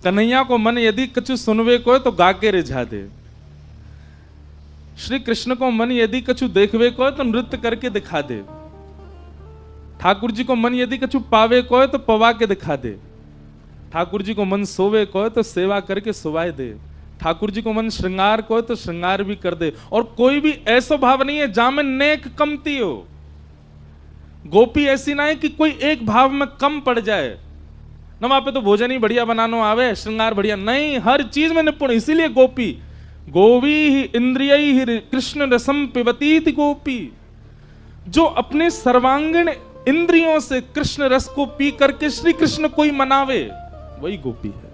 कन्हैया को मन यदि कछु सुनवे को तो गा के रिझा दे। श्री कृष्ण को मन यदि कछु देखवे को तो नृत्य करके दिखा दे। ठाकुर जी को मन यदि कछु पावे को तो पवा के दिखा दे। ठाकुर जी को मन सोवे को तो सेवा करके सुवाए दे। ठाकुर जी को मन श्रृंगार को तो श्रृंगार भी कर दे। और कोई भी ऐसा भाव नहीं है जहां में नेक कमती हो। गोपी ऐसी ना है कि कोई एक भाव में कम पड़ जाए। न वहां पे तो भोजन ही बढ़िया बनानो आवे, श्रृंगार बढ़िया नहीं, हर चीज में निपुण। इसीलिए गोपी गोवी ही इंद्रिय ही कृष्ण रसम पिबती थी गोपी। जो अपने सर्वांगीण इंद्रियों से कृष्ण रस को पी करके श्री कृष्ण कोई मनावे, वही गोपी है।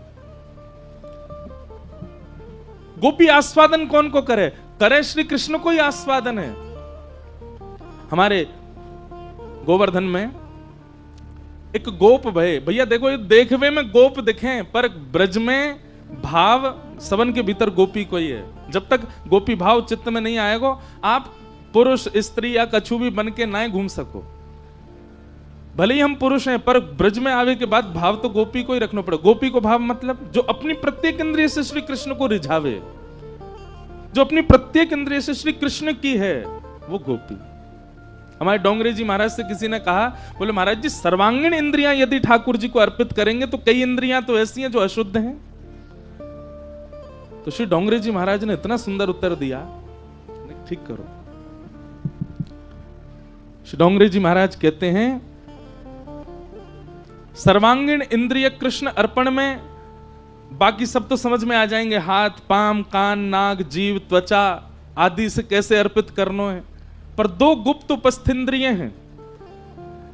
गोपी आस्वादन कौन को करे? करे श्री कृष्ण को ही आस्वादन है। हमारे गोवर्धन में एक गोप भैया देखो, ये देखवे में गोप दिखे पर ब्रज में भाव सबन के भीतर गोपी कोई है। जब तक गोपी भाव चित्त में नहीं आएगा, आप पुरुष स्त्री या कछु भी बन के ना घूम सको। भले ही हम पुरुष हैं पर ब्रज में आवे के बाद भाव तो गोपी को ही रखना पड़े। गोपी को भाव मतलब जो अपनी प्रत्येक इंद्रिय से श्री कृष्ण को रिझावे, जो अपनी प्रत्येक इंद्रिय से श्री कृष्ण की है, वो गोपी। हमारे डोंगरे जी महाराज से किसी ने कहा, बोले महाराज जी सर्वांगीण इंद्रियां यदि ठाकुर जी को अर्पित करेंगे तो कई इंद्रियां तो ऐसी हैं जो अशुद्ध हैं। तो श्री डोंगरे जी महाराज ने इतना सुंदर उत्तर दिया, ठीक करो। श्री डोंगरे जी महाराज कहते हैं, सर्वांगीण इंद्रिय कृष्ण अर्पण में बाकी सब तो समझ में आ जाएंगे, हाथ पांव कान नाक जीव त्वचा आदि से कैसे अर्पित करना है। पर दो गुप्त उपस्थिंद्रिय हैं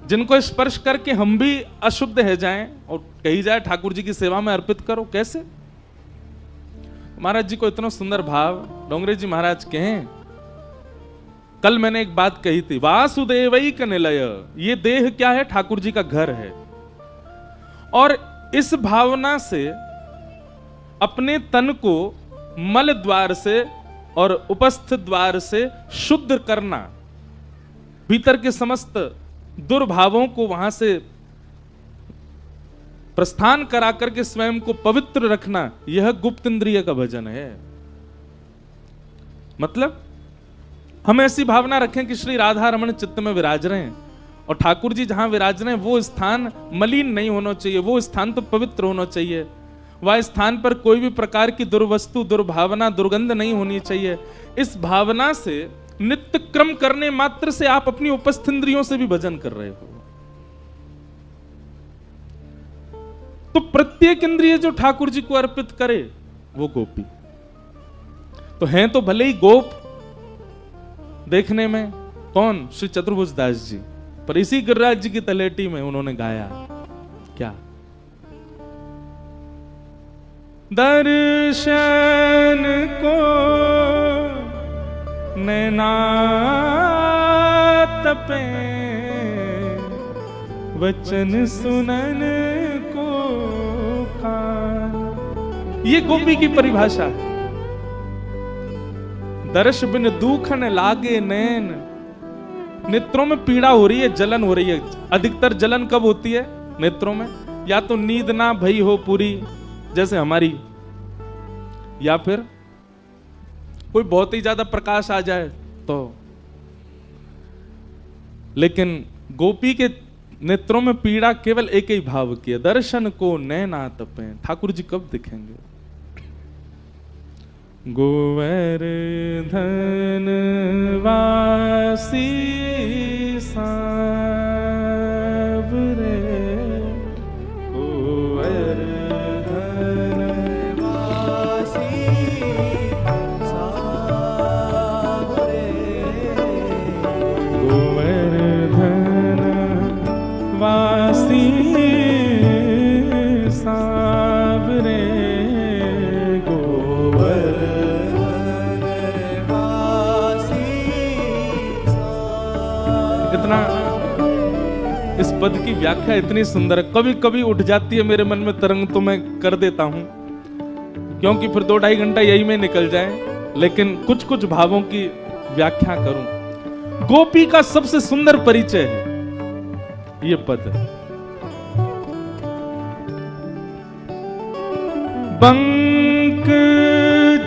जिनको स्पर्श करके हम भी अशुद्ध है जाएं और कही जाए ठाकुर जी की सेवा में अर्पित करो। कैसे? महाराज जी को इतना सुंदर भाव डोंगरे जी महाराज कहें, कल मैंने एक बात कही थी, वासुदेवई का निलय, ये देह क्या है? ठाकुर जी का घर है। और इस भावना से अपने तन को मल द्वार से और उपस्थ द्वार से शुद्ध करना, भीतर के समस्त दुर्भावों को वहां से प्रस्थान करा करके स्वयं को पवित्र रखना, यह गुप्त इंद्रिय का भजन है। मतलब हम ऐसी भावना रखें कि श्री राधा रमण चित्त में विराज रहे हैं और ठाकुर जी जहां विराज रहे हैं वो स्थान मलिन नहीं होना चाहिए, वो स्थान तो पवित्र होना चाहिए। वह स्थान पर कोई भी प्रकार की दुर्वस्तु दुर्भावना दुर्गंध नहीं होनी चाहिए। इस भावना से नित्य क्रम करने मात्र से आप अपनी उपस्थिंद्रियों से भी भजन कर रहे हो। तो प्रत्येक इंद्रिय जो ठाकुर जी को अर्पित करे वो गोपी। तो हैं तो भले ही गोप देखने में, कौन? श्री चतुर्भुज दास जी, पर इसी गिरिराज जी की तलेटी में उन्होंने गाया क्या? दर्शन को नैना तपे, वचन सुनन को कान। ये गोपी की परिभाषा है। दर्श बिन दुखन लागे नैन, नेत्रों में पीड़ा हो रही है, जलन हो रही है। अधिकतर जलन कब होती है नेत्रों में? या तो नींद ना भई हो पूरी जैसे हमारी, या फिर कोई बहुत ही ज्यादा प्रकाश आ जाए तो। लेकिन गोपी के नेत्रों में पीड़ा केवल एक ही भाव की है, दर्शन को नैना तपे। ठाकुर जी कब दिखेंगे? गोवर्धन वासी सांवरे, वासी सांवरे, गोवर्धन वासी। इतना इस पद की व्याख्या इतनी सुंदर है, कभी कभी उठ जाती है मेरे मन में तरंग, तो मैं कर देता हूं क्योंकि फिर 2-2.5 घंटा यही में निकल जाए। लेकिन कुछ कुछ भावों की व्याख्या करूं। गोपी का सबसे सुंदर परिचय है ये पद। बंक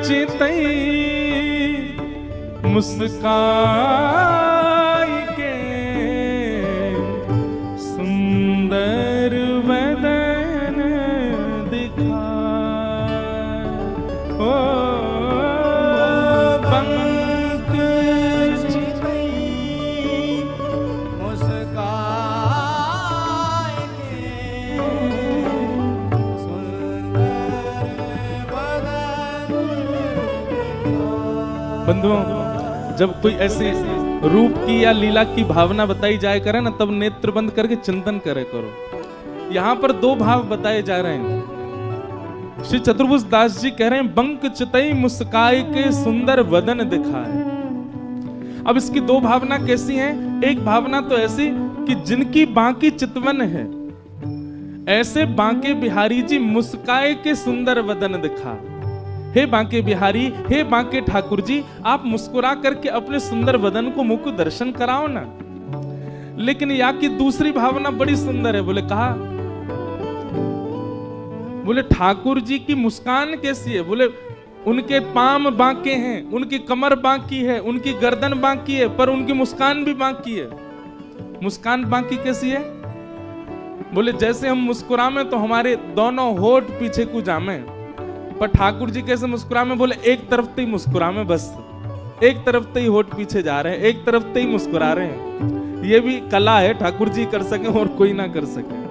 चितई मुस्काई के सुंदर वदन दिखाए। ओ बंक चितई मुस्काई के सुंदर वदन दिखाए। बंधुओं, जब कोई ऐसी रूप की या लीला की भावना बताई जाए करे ना, तब नेत्र बंद करके चिंतन करे करो। यहां पर दो भाव बताए जा रहे हैं। श्री चतुर्भुज दास जी कह रहे हैं बंक चितई मुस्काए के सुंदर वदन दिखाए। अब इसकी दो भावना कैसी हैं? एक भावना तो ऐसी कि जिनकी बांकी चितवन है, ऐसे बांके बिहारी जी मुस्काए के सुंदर वदन दिखा। हे बांके बिहारी, हे बांके ठाकुर जी, आप मुस्कुरा करके अपने सुंदर वदन को मुख दर्शन कराओ ना। लेकिन या की दूसरी भावना बड़ी सुंदर है। बोले कहा, बोले ठाकुर जी की मुस्कान कैसी है? बोले उनके पाम बांके हैं, उनकी कमर बांकी है, उनकी गर्दन बांकी है, पर उनकी मुस्कान भी बांकी है। मुस्कान बांकी कैसी है? बोले जैसे हम मुस्कुरामे तो हमारे दोनों होठ पीछे को जामे, पर ठाकुर जी कैसे मुस्कुरामे? बोले एक तरफ से ही मुस्कुरामे, बस एक तरफ से ही होठ पीछे जा रहे हैं, एक तरफ से ही मुस्कुरा रहे हैं। ये भी कला है, ठाकुर जी कर सके और कोई ना कर सके।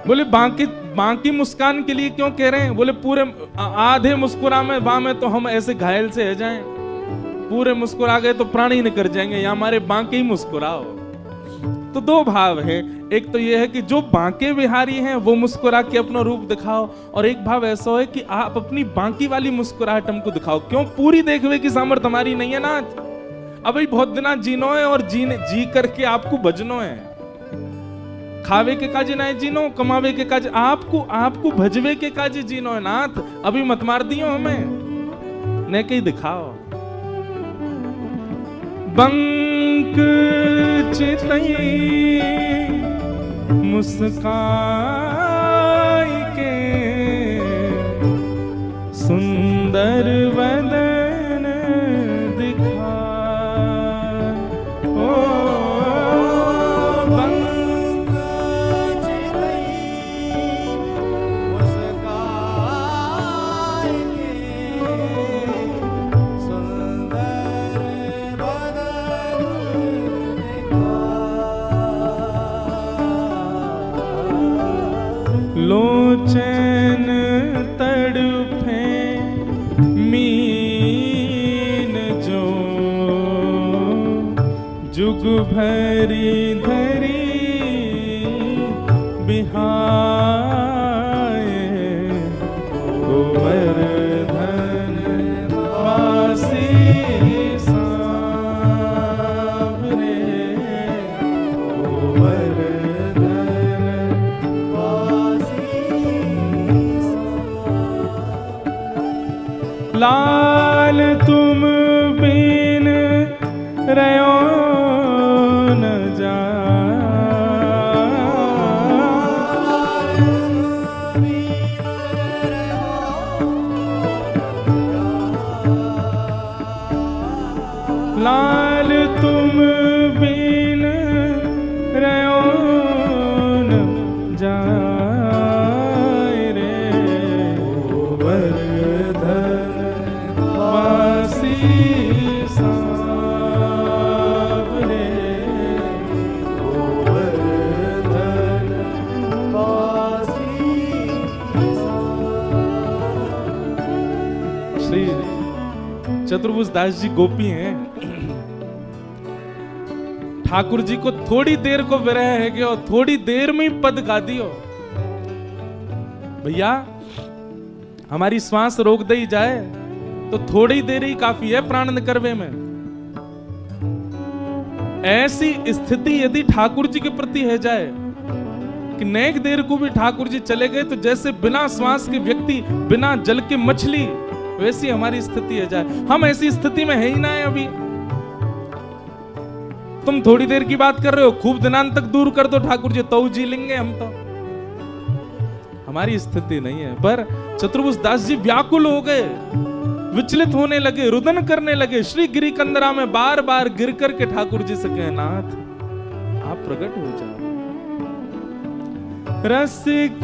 बोले बांकी मुस्कान के लिए क्यों कह रहे हैं? बोले पूरे आधे मुस्कुरामे बामे तो हम ऐसे घायल से है जाएं, पूरे मुस्कुरा गए तो प्राणी निकल जाएंगे, या हमारे बांके ही मुस्कुराओ। तो दो भाव है। एक तो यह है कि जो बांके बिहारी हैं वो मुस्कुरा के अपना रूप दिखाओ, और एक भाव ऐसा है कि आप अपनी बांकी वाली मुस्कुराहट हमको दिखाओ। क्यों? पूरी देखने की सामर्थ्य हमारी नहीं है ना। अभी बहुत दिना जीनो है, और जी करके आपको बजनो है। खावे के काज ना जीनो, कमावे के काज आपको भजवे के काज जीनो है नाथ। अभी मत मार दियो हमें, न कहीं दिखाओ। बंक चितई मुस्काई के सुंदर वदन दिखाए। ओ बंक चितई मुस्काई के सुंदर वदन दिखाए। लोचन तड़फे मीन जो जुग भरी धरी बिहाए। गोवर्धन वासी सांवरे, गोवर्धन लाल तुम बिन रयो न जा। लाल तुम बिन रयो न जाए रे। गोवर्धन वासी सांवरे, गोवर्धन वासी सांवरे। श्री चतुर्भुज दास जी गोपी हैं। ठाकुर जी को थोड़ी देर को विरह है कि और थोड़ी देर में ही पद गा दियो। भैया हमारी श्वास रोक दी जाए तो थोड़ी देर ही काफी है प्राण निकरवे में। ऐसी स्थिति यदि ठाकुर जी के प्रति है जाए कि नेक देर को भी ठाकुर जी चले गए तो जैसे बिना श्वास के व्यक्ति, बिना जल के मछली, वैसी हमारी स्थिति है जाए। हम ऐसी स्थिति में है ही ना है अभी। तुम थोड़ी देर की बात कर रहे हो, खूब दिनांत तक दूर कर दो ठाकुर जी, तो जी लेंगे हम। तो हमारी स्थिति नहीं है। पर चतुर्भुज दास जी व्याकुल हो गए, विचलित होने लगे, रुदन करने लगे। श्री गिरी कंदरा में बार बार गिर करके ठाकुर जी से कहे, नाथ आप प्रकट हो जाओ। रसिक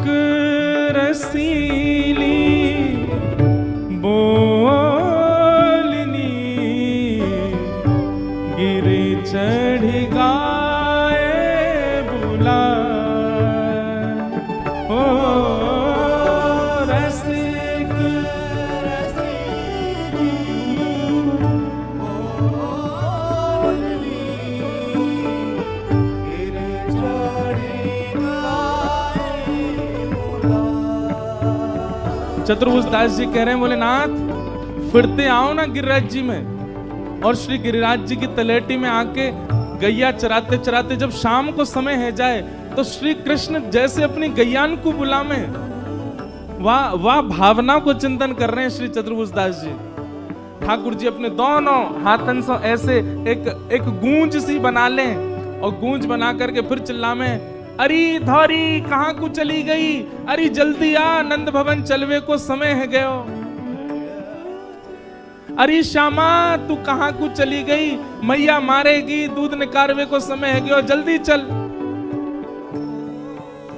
रसीली बोलनी गिरी चढ़ी गाए बुला। ओ रसिक चतुर्भुज दास जी कह रहे हैं, बोले नाथ फिरते आओ ना गिरिराज जी में। और श्री गिरिराज जी की तलेटी में आके गैया चराते चराते जब शाम को समय है जाए तो श्री कृष्ण जैसे अपनी गैयान को बुलावे, वाह भावना को चिंतन कर रहे हैं श्री चतुर्भुज दास जी। ठाकुर जी अपने दोनों हाथन से ऐसे एक गूंज सी बना लें और गूंज बना करके फिर चिल्लावे, अरे धौरी कहाँ को चली गई, अरे जल्दी आ नंद भवन चलवे को समय है गयो। अरे श्यामा तू कहाँ को चली गई, मैया मारेगी, दूध निकारवे को समय है गयो, जल्दी चल।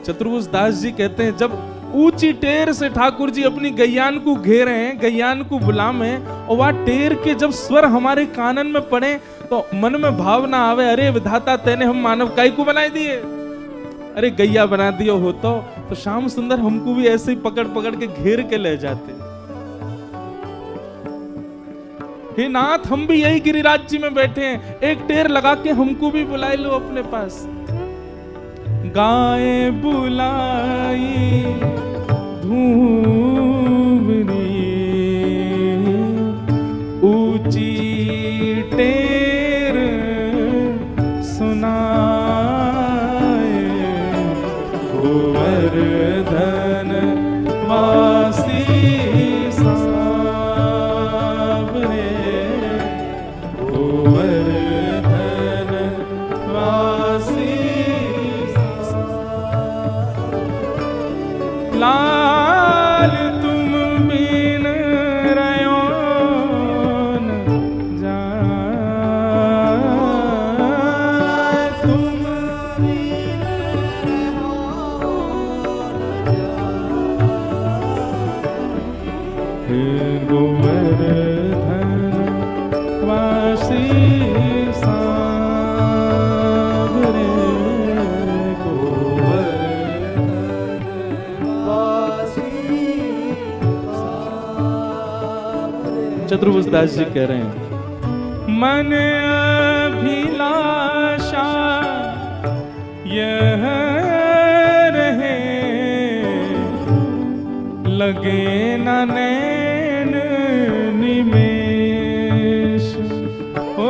चतुर्भुज दास जी कहते हैं जब ऊंची टेर से ठाकुर जी अपनी गैयान को घेरे हैं, गैयान को बुलावे और वह टेर के जब स्वर हमारे कानन में पड़े तो मन में भावना आवे, अरे विधाता तेने हम मानव काय को बनाई दिए, अरे गैया बना दियो हो तो श्याम सुंदर हमको भी ऐसे ही पकड़ पकड़ के घेर के ले जाते। हे नाथ हम भी यही गिरिराज जी में बैठे हैं, एक टेर लगा के हमको भी बुला लो अपने पास। गाय बुलाई धूमरी ऊंची टेर सुनाए, गोवर्धन वासी सावरे, गोवर्धन वासी लाल तुम बिन रयो न जाए, तुम बिन रयो न जाए, गोवर्धन वासी सावरे, चतुर्भुज दास जी कह रहे हैं, मन अभिलाषा यह रहे, लगे न नैन निमेष। ओ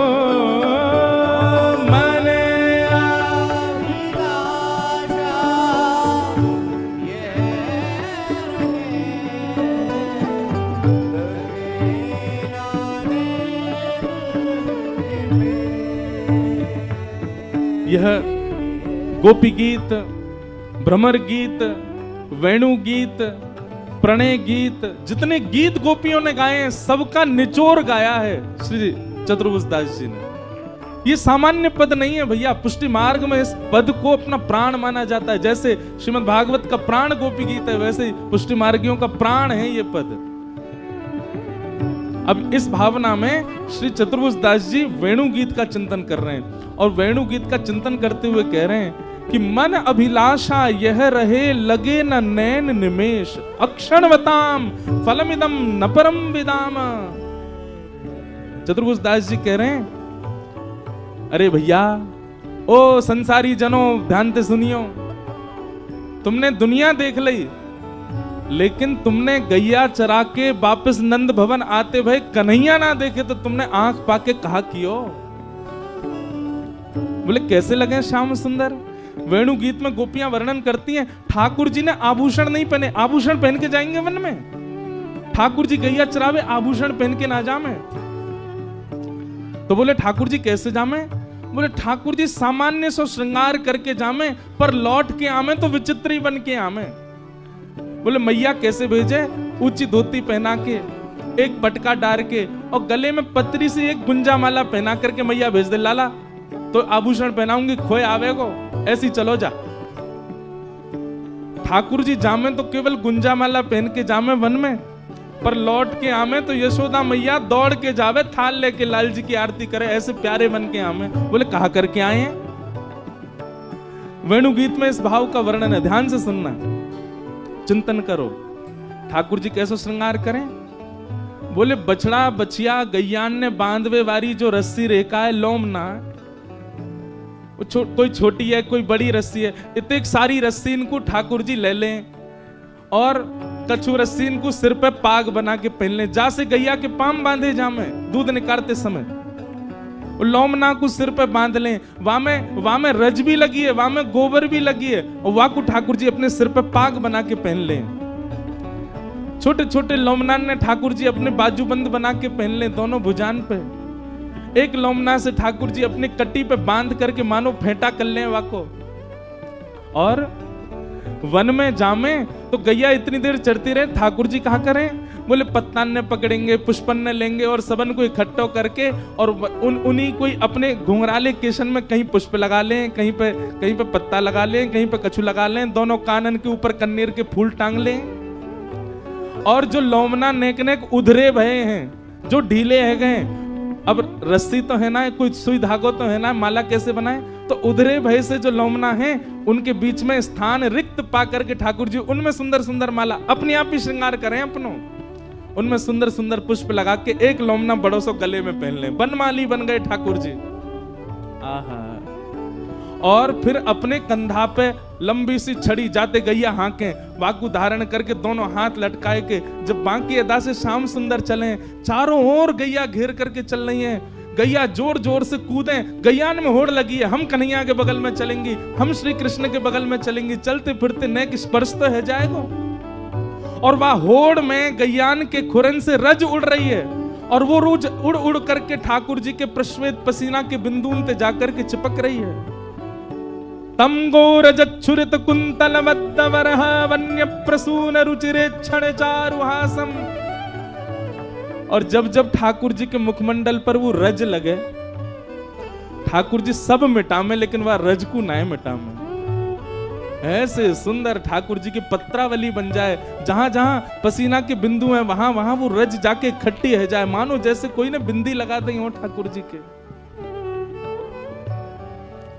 मन अभिलाषा यह यह गोपी गीत, भ्रमर गीत, वेणु गीत, प्रणय गीत, जितने गीत गोपियों ने गाए हैं सबका निचोड़ गाया है श्री चतुर्भुज दास जी ने। ये सामान्य पद नहीं है भैया, पुष्टि मार्ग में इस पद को अपना प्राण माना जाता है। जैसे श्रीमद् भागवत का प्राण गोपी गीत है, वैसे पुष्टि मार्गियों का प्राण है ये पद। अब इस भावना में श्री चतुर्भुज दास जी वेणु गीत का चिंतन कर रहे हैं और वेणु गीत का चिंतन करते हुए कह रहे हैं कि मन अभिलाषा यह रहे, लगे न नैन निमेष, अक्षणवताम फलमिदम न परम विदाम। चतुर्भुज दास जी कह रहे हैं, अरे भैया ओ संसारी जनों ध्यान से सुनियो, तुमने दुनिया देख ली लेकिन तुमने गैया चरा के वापस नंद भवन आते भाई कन्हैया ना देखे तो तुमने आंख पाके कहा कियो। बोले कैसे लगे श्याम सुंदर। वेणु गीत में गोपियां वर्णन करती हैं, ठाकुर जी ने आभूषण नहीं पहने, आभूषण पहन के जाएंगे वन में? ठाकुर जी गैया चरावे आभूषण पहन के ना जामे। तो बोले ठाकुर जी कैसे जामे? बोले ठाकुर जी सामान्य सो श्रृंगार करके जामे, पर लौट के आमे तो विचित्र ही बन के आमे। बोले मैया कैसे भेजे? ऊंची धोती पहना के, एक पटका डाल के और गले में पतरी सी एक गुंजा माला पहना करके मैया भेज दे। लाला तो आभूषण पहनाऊंगी, खोए आवे को, ऐसी चलो जा। ठाकुर जी जामे तो केवल गुंजा माला पहन के जामे वन में, पर लौट के आमे तो यशोदा मैया दौड़ के जावे, थाल लेके लाल जी की आरती करे, ऐसे प्यारे बन के आमे। बोले कहा करके आए हैं? वेणु गीत में इस भाव का वर्णन है, ध्यान से सुनना, चिंतन करो। ठाकुर जी कैसे श्रृंगार करें? बोले बछड़ा बछिया गैयान ने बांधवे वारी जो रस्सी रेखा है लोमना, कोई छोटी है कोई बड़ी रस्सी है, इतने सारी रस्सी इनको ठाकुर जी ले लें और कछु रस्सी इनको सिर पे पाग बना के पहन लें। जा से गैया के पाम बांधे जामे दूध निकालते समय, लोमना को सिर पे बांध लें। वहां में रज भी लगी है, वहां में गोबर भी लगी है, और वहां को ठाकुर जी अपने सिर पे पाग बना के पहन लें। छोटे छोटे लोमना ने ठाकुर जी अपने बाजूबंद बना के पहन लें दोनों भुजान पे। एक लोमना से ठाकुर जी अपनी कट्टी पे बांध करके मानो फेंटा कर लें वाको। और वन में जामे तो गैया इतनी देर चढ़ती रहे, ठाकुर जी कहा करें? बोले पत्तान ने पकड़ेंगे, पुष्पन ने लेंगे और सबन को इकट्ठा करके और उन्हीं कोई अपने घुंघराले केशन में कहीं पुष्प लगा लें, कहीं पे पत्ता लगा लें, कहीं पे कछु लगा लें, दोनों कानन के ऊपर कन्नीर के फूल टांग लें। और जो लोमना नेक नेक उधरे भये हैं, जो ढीले है गए, अब रस्सी तो है ना, कोई सुई धागो तो है ना, माला कैसे बनाए? तो उधरे भय से जो लोमना हैं उनके बीच में स्थान रिक्त पा करके ठाकुर जी उनमें सुंदर सुंदर माला अपने आप ही श्रृंगार करें अपनों, उनमें सुंदर सुंदर पुष्प लगा के एक लोमना बड़ो सो गले में पहन ले, बनमाली बन गए ठाकुर जी। आहा। और फिर अपने कंधा पे लंबी सी छड़ी जाते गैया हाके, वाकु धारण करके दोनों हाथ लटकाए के जब बांकी अदा से श्याम सुंदर चले, चारों ओर गैया घेर करके चल रही है। गैया जोर जोर से कूदे, गैयान में होड़ लगी है, हम कन्हैया के बगल में चलेंगी, हम श्री कृष्ण के बगल में चलेंगी, चलते फिरते नेक स्पर्श तो है जाएगा। और वह होड़ में गैयान के खुरन से रज उड़ रही है, और वो रोज उड़ उड़ करके ठाकुर जी के प्रश्वेत पसीना के बिंदुन पे जाकर के चिपक रही है। तम गोरजच्छुरित कुंतल वद्दवरः वन्य प्रसून रुचिरे क्षण चारुहासम। और जब जब ठाकुर जी के मुखमंडल पर वो रज लगे, ठाकुर जी सब मिटामे लेकिन वह रज को ना मिटामे। ऐसे सुंदर ठाकुर जी की पत्रावली बन जाए, जहां जहां पसीना के बिंदु हैं वहां वहां वो रज जाके इकट्ठी है जाए, मानो जैसे कोई ने बिंदी लगा दी हो ठाकुर जी के।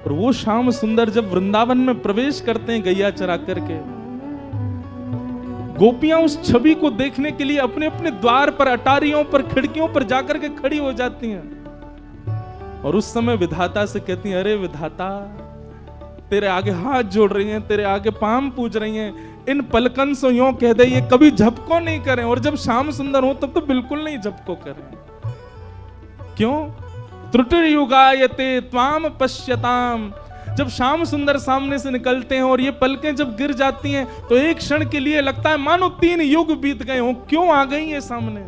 और वो श्याम सुंदर जब वृंदावन में प्रवेश करते हैं गैया चरा करके, गोपियां उस छवि को देखने के लिए अपने अपने द्वार पर, अटारियों पर, खिड़कियों पर जाकर के खड़ी हो जाती हैं। और उस समय विधाता से कहती हैं, अरे विधाता, तेरे आगे हाथ जोड़ रही हैं, तेरे आगे पाम पूज रही हैं, इन पलकन से यूं कह दे ये कभी झपको नहीं करें, और जब श्याम सुंदर हो तब तो बिल्कुल नहीं झपको करें। क्यों? त्रुटिर्युगायते त्वाम पश्यताम। जब श्याम सुंदर सामने से निकलते हैं और ये पलकें जब गिर जाती हैं तो एक क्षण के लिए लगता है मानो 3 युग बीत गए हों, क्यों आ गई ये सामने।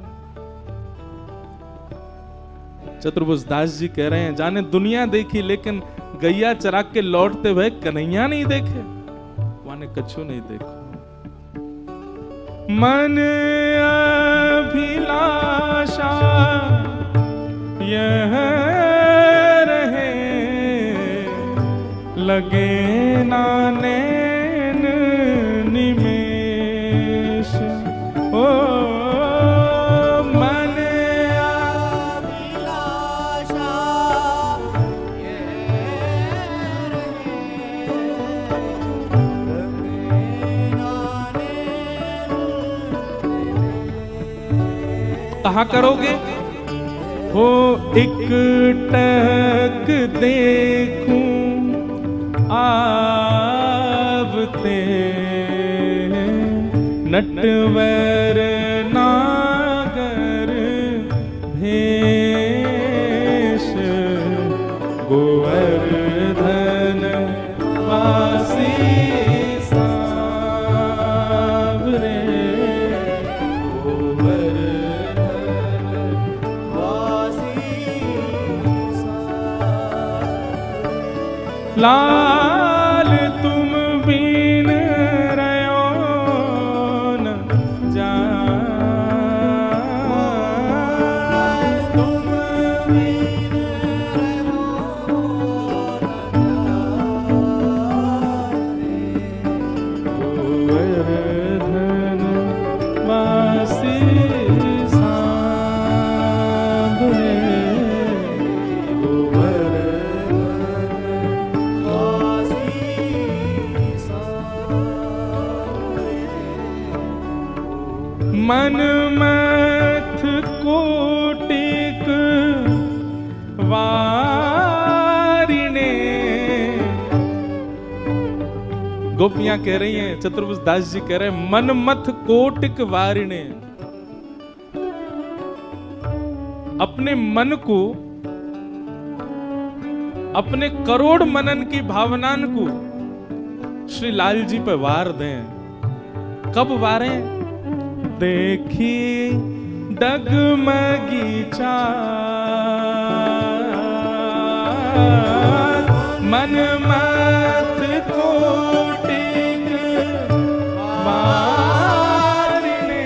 चतुर्भुज दास जी कह रहे हैं, जाने दुनिया देखी लेकिन गैया चरा के लौटते हुए कन्हैया नहीं देखे, माने कछु नहीं देखो। मन अभिलाषा यह रहे, लगे ना नैन निमेष। ओ मन अभिलाषा ये रहे, लगे ना नैन निमेष। कहा करोगे? हो एक टक देखूं आवते, नटवर नागर भेष, गोवर्धन वासी सांवरे, गोवर्धन वासी सांवरे। लाल तुम बीन रयो मन मथ कोटिक वारिणे। गोपियां कह रही हैं, चतुर्भुज दास जी कह रहे हैं, मन मथ कोटिक वारिणे। अपने मन को, अपने करोड़ मनन की भावनान को श्री लाल जी पे वार दें। कब वारें? देखी डगमगी चाल, मन मत कोटिक वारिणे।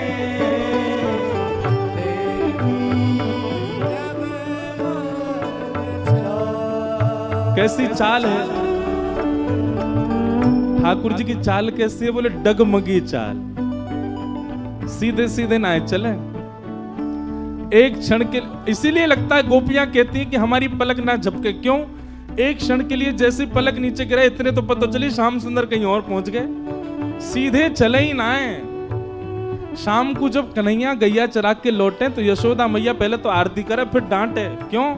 कैसी चाल है ठाकुर जी की चाल? कैसी है? बोले डगमगी चाल, सीधे सीधे ना चले एक क्षण के। इसीलिए लगता है गोपियां कहती हैं कि हमारी पलक ना झपके। क्यों? एक क्षण के लिए जैसी पलक नीचे गिरा, इतने तो पता चली श्याम सुंदर कहीं और पहुंच गए। सीधे चले ही ना है। शाम को जब कन्हैया गैया चरा के लौटे तो यशोदा मैया पहले तो आरती करे, फिर डांटे। क्यों?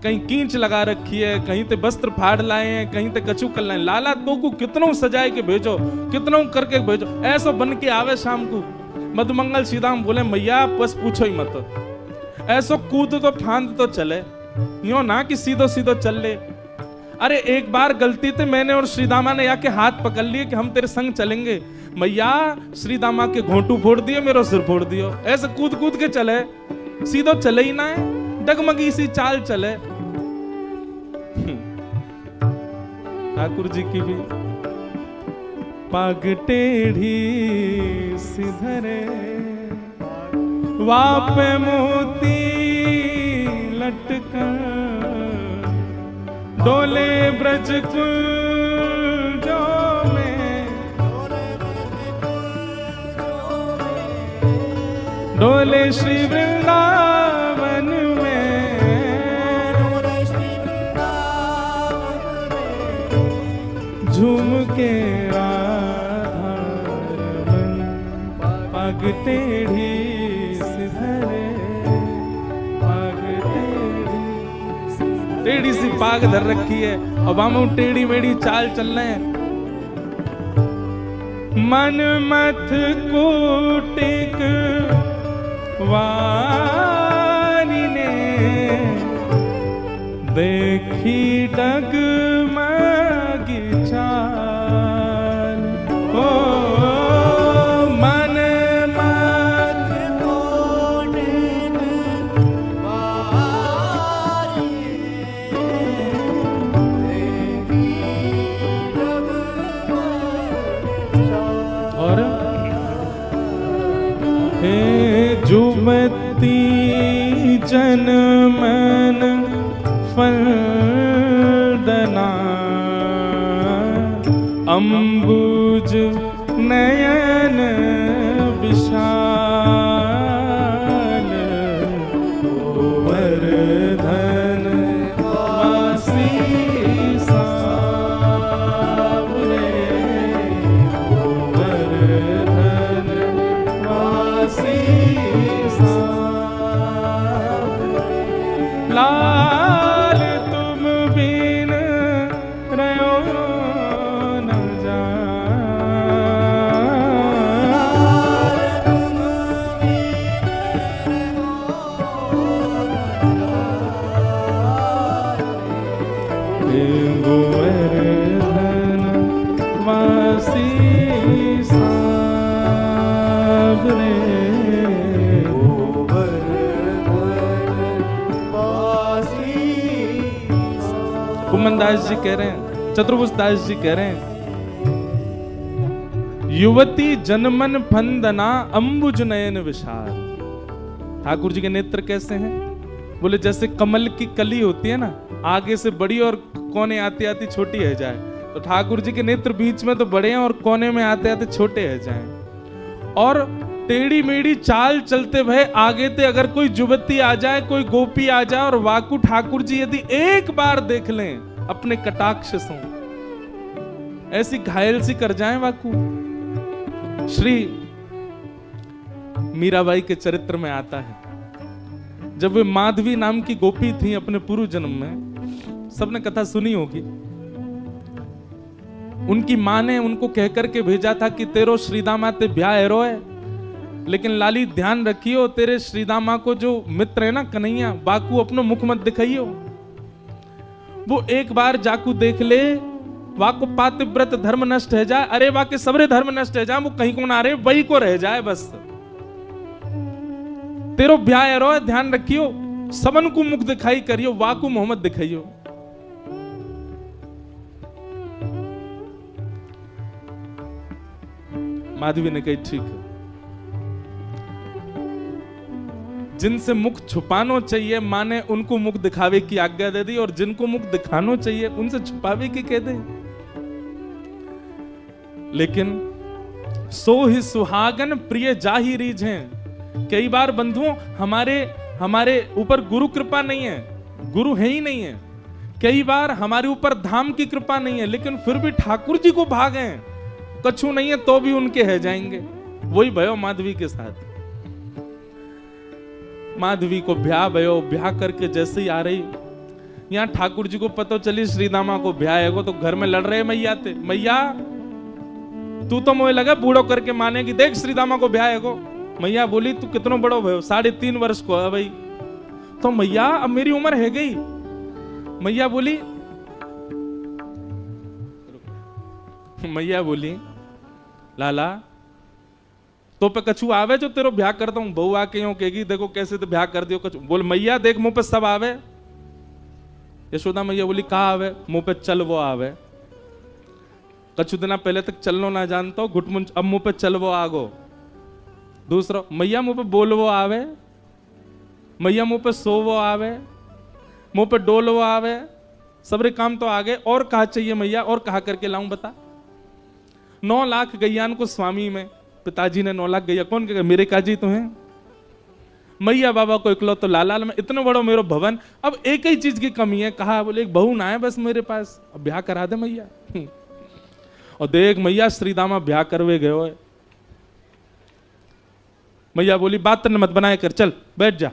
कहीं कींच लगा रखी है, कहीं ते वस्त्र फाड़ लाए हैं, कहीं ते कछु कर लाए। लाला तो को कितनों सजाए के भेजो, कितनों करके भेजो, ऐसा बन के आवे शाम को। मधुमंगल सीधाम बोले मैया बस पूछो ही मत, ऐसो कूद तो फांद तो चले, यूं ना कि सीधो सीधो चल ले। अरे एक बार गलती थी, मैंने और श्रीदामा ने आके हाथ पकड़ लिए कि हम तेरे संग चलेंगे। मैया श्रीदामा के घोंटू फोड़ दिए, मेरा सिर फोड़ दियो। ऐसे कूद कूद के चले, सीधो चले ही ना है, डगमगी सी चाल चले। ठाकुर जी की भी पाग टेढ़ी सिधरे, वाप मोती लटकर, डोले ब्रज कुंजो में, डोले श्री वृंदावन में, झूम के राधारमन, पग टेढ़ी सिधरे, पग टेढ़ी सी पाग धर रखी है और बामू टेढ़ी मेढ़ी चाल चल रहे हैं। मन मत कोटिक वारिणे, देखी डगमगी चाल। ओ मन मत कोटिक वारिणे, देखी डगमगी चाल। और हे जुमती जन मन फलदना, अम्बुज नयन विशाल, गोवर्धन वासी सावरे, गोवर्धन वासी सावरे। लाल तुम बिन रहो न जाए, गोवर्धन वासी सावरे, कुमन दास जी कह रहे हैं, चतुर्भुज दास जी कह रहे हैं, युवती जनमन फंदना, अंबुज नयन विशाल। ठाकुर जी के नेत्र कैसे हैं? बोले जैसे कमल की कली होती है ना, आगे से बड़ी और कोने आती आती छोटी है जाए, तो ठाकुर जी के नेत्र बीच में तो बड़े हैं और कोने में आते आते छोटे है जाए। और टेढ़ी मेढ़ी चाल चलते भय आगे ते अगर कोई युवती आ जाए, कोई गोपी आ जाए और वाकु ठाकुर जी यदि एक बार देख लें अपने कटाक्ष से, ऐसी घायल सी कर जाए वाकु। श्री मीराबाई के चरित्र में आता है। जब वे माधवी नाम की गोपी थी अपने पूर्व जन्म में, सबने कथा सुनी होगी, उनकी मां ने उनको कहकर के भेजा था कि तेरो श्रीदामा ते ब्याह एरो है, लेकिन लाली ध्यान रखियो तेरे श्रीदामा को जो मित्र है ना कन्हैया, बाकू अपनो मुख मत दिखाइयो। वो एक बार जाकू देख ले, वाको पातिव्रत धर्म नष्ट है जाए, अरे वाके सबरे धर्म नष्ट है जाए, वो कहीं को ना रहे वही को रह जाए बस। तेरो ब्याह एरो है, ध्यान रखियो, सबन को मुख दिखाई करियो, वाकू मोहम्मद दिखाइयो। माधवी ने कही ठीक है, जिनसे मुख छुपानो चाहिए मां ने उनको मुख दिखावे की आज्ञा दे दी, और जिनको मुख दिखानो चाहिए उनसे छुपावे की कह दे। लेकिन सो ही सुहागन प्रिय जाहि रीझ हैं। कई बार बंधुओं हमारे ऊपर गुरु कृपा नहीं है, गुरु है ही नहीं है। कई बार हमारे ऊपर धाम की कृपा नहीं है, लेकिन फिर भी ठाकुर जी को भागे, कछु नहीं है तो भी उनके है जाएंगे। वही भयो माधवी के साथ। माधवी को ब्याह भयो, ब्याह करके जैसे ही आ रही, यहाँ ठाकुर जी को पता चली श्रीदामा को ब्याह है, तो घर में लड़ रहे मैया थे, मैया तू तो मुझे लगा बूढ़ो करके माने कि देख श्रीदामा को ब्याह है। मैया बोली तू कितनो बड़ो भयो, 3.5 वर्ष को है भाई। तो मैया अब मेरी उम्र है गई। मैया बोली लाला तो पे कछु आवे जो तेरो ब्याह करता हूं। बहू आके यूं कहेगी देखो कैसे तो ब्याह कर दियो कछु। बोल मैया देख मुंह पे सब आवे। यशोदा मैया बोली कहा आवे? मुंह पे चल वो आवे। कछु दिना पहले तक चलनो ना जानता हो, घुटमुन, अब मुंह पे चल वो आगो। दूसरा मैया मुंह पे बोल वो आवे, मैया मुंह पे सो वो आवे, मुंह पे डोल वो आवे, सबरे काम तो आगे। और कहा चाहिए मैया, और कहा करके लाऊं बता। 9 लाख गैयान को स्वामी में पिताजी ने 9 लाख गैया कौन कहेगा, मेरे काजी तो हैं। मैया बाबा को इकलो तो लाल में इतना बड़ो मेरो भवन, अब एक ही चीज की कमी है। कहा बोले एक बहू ना है बस मेरे पास, अब ब्याह करा दे मैया। और देख मैया श्रीदामा ब्याह करवे गयो है। मैया बोली बात मत बनाए कर, चल बैठ जा।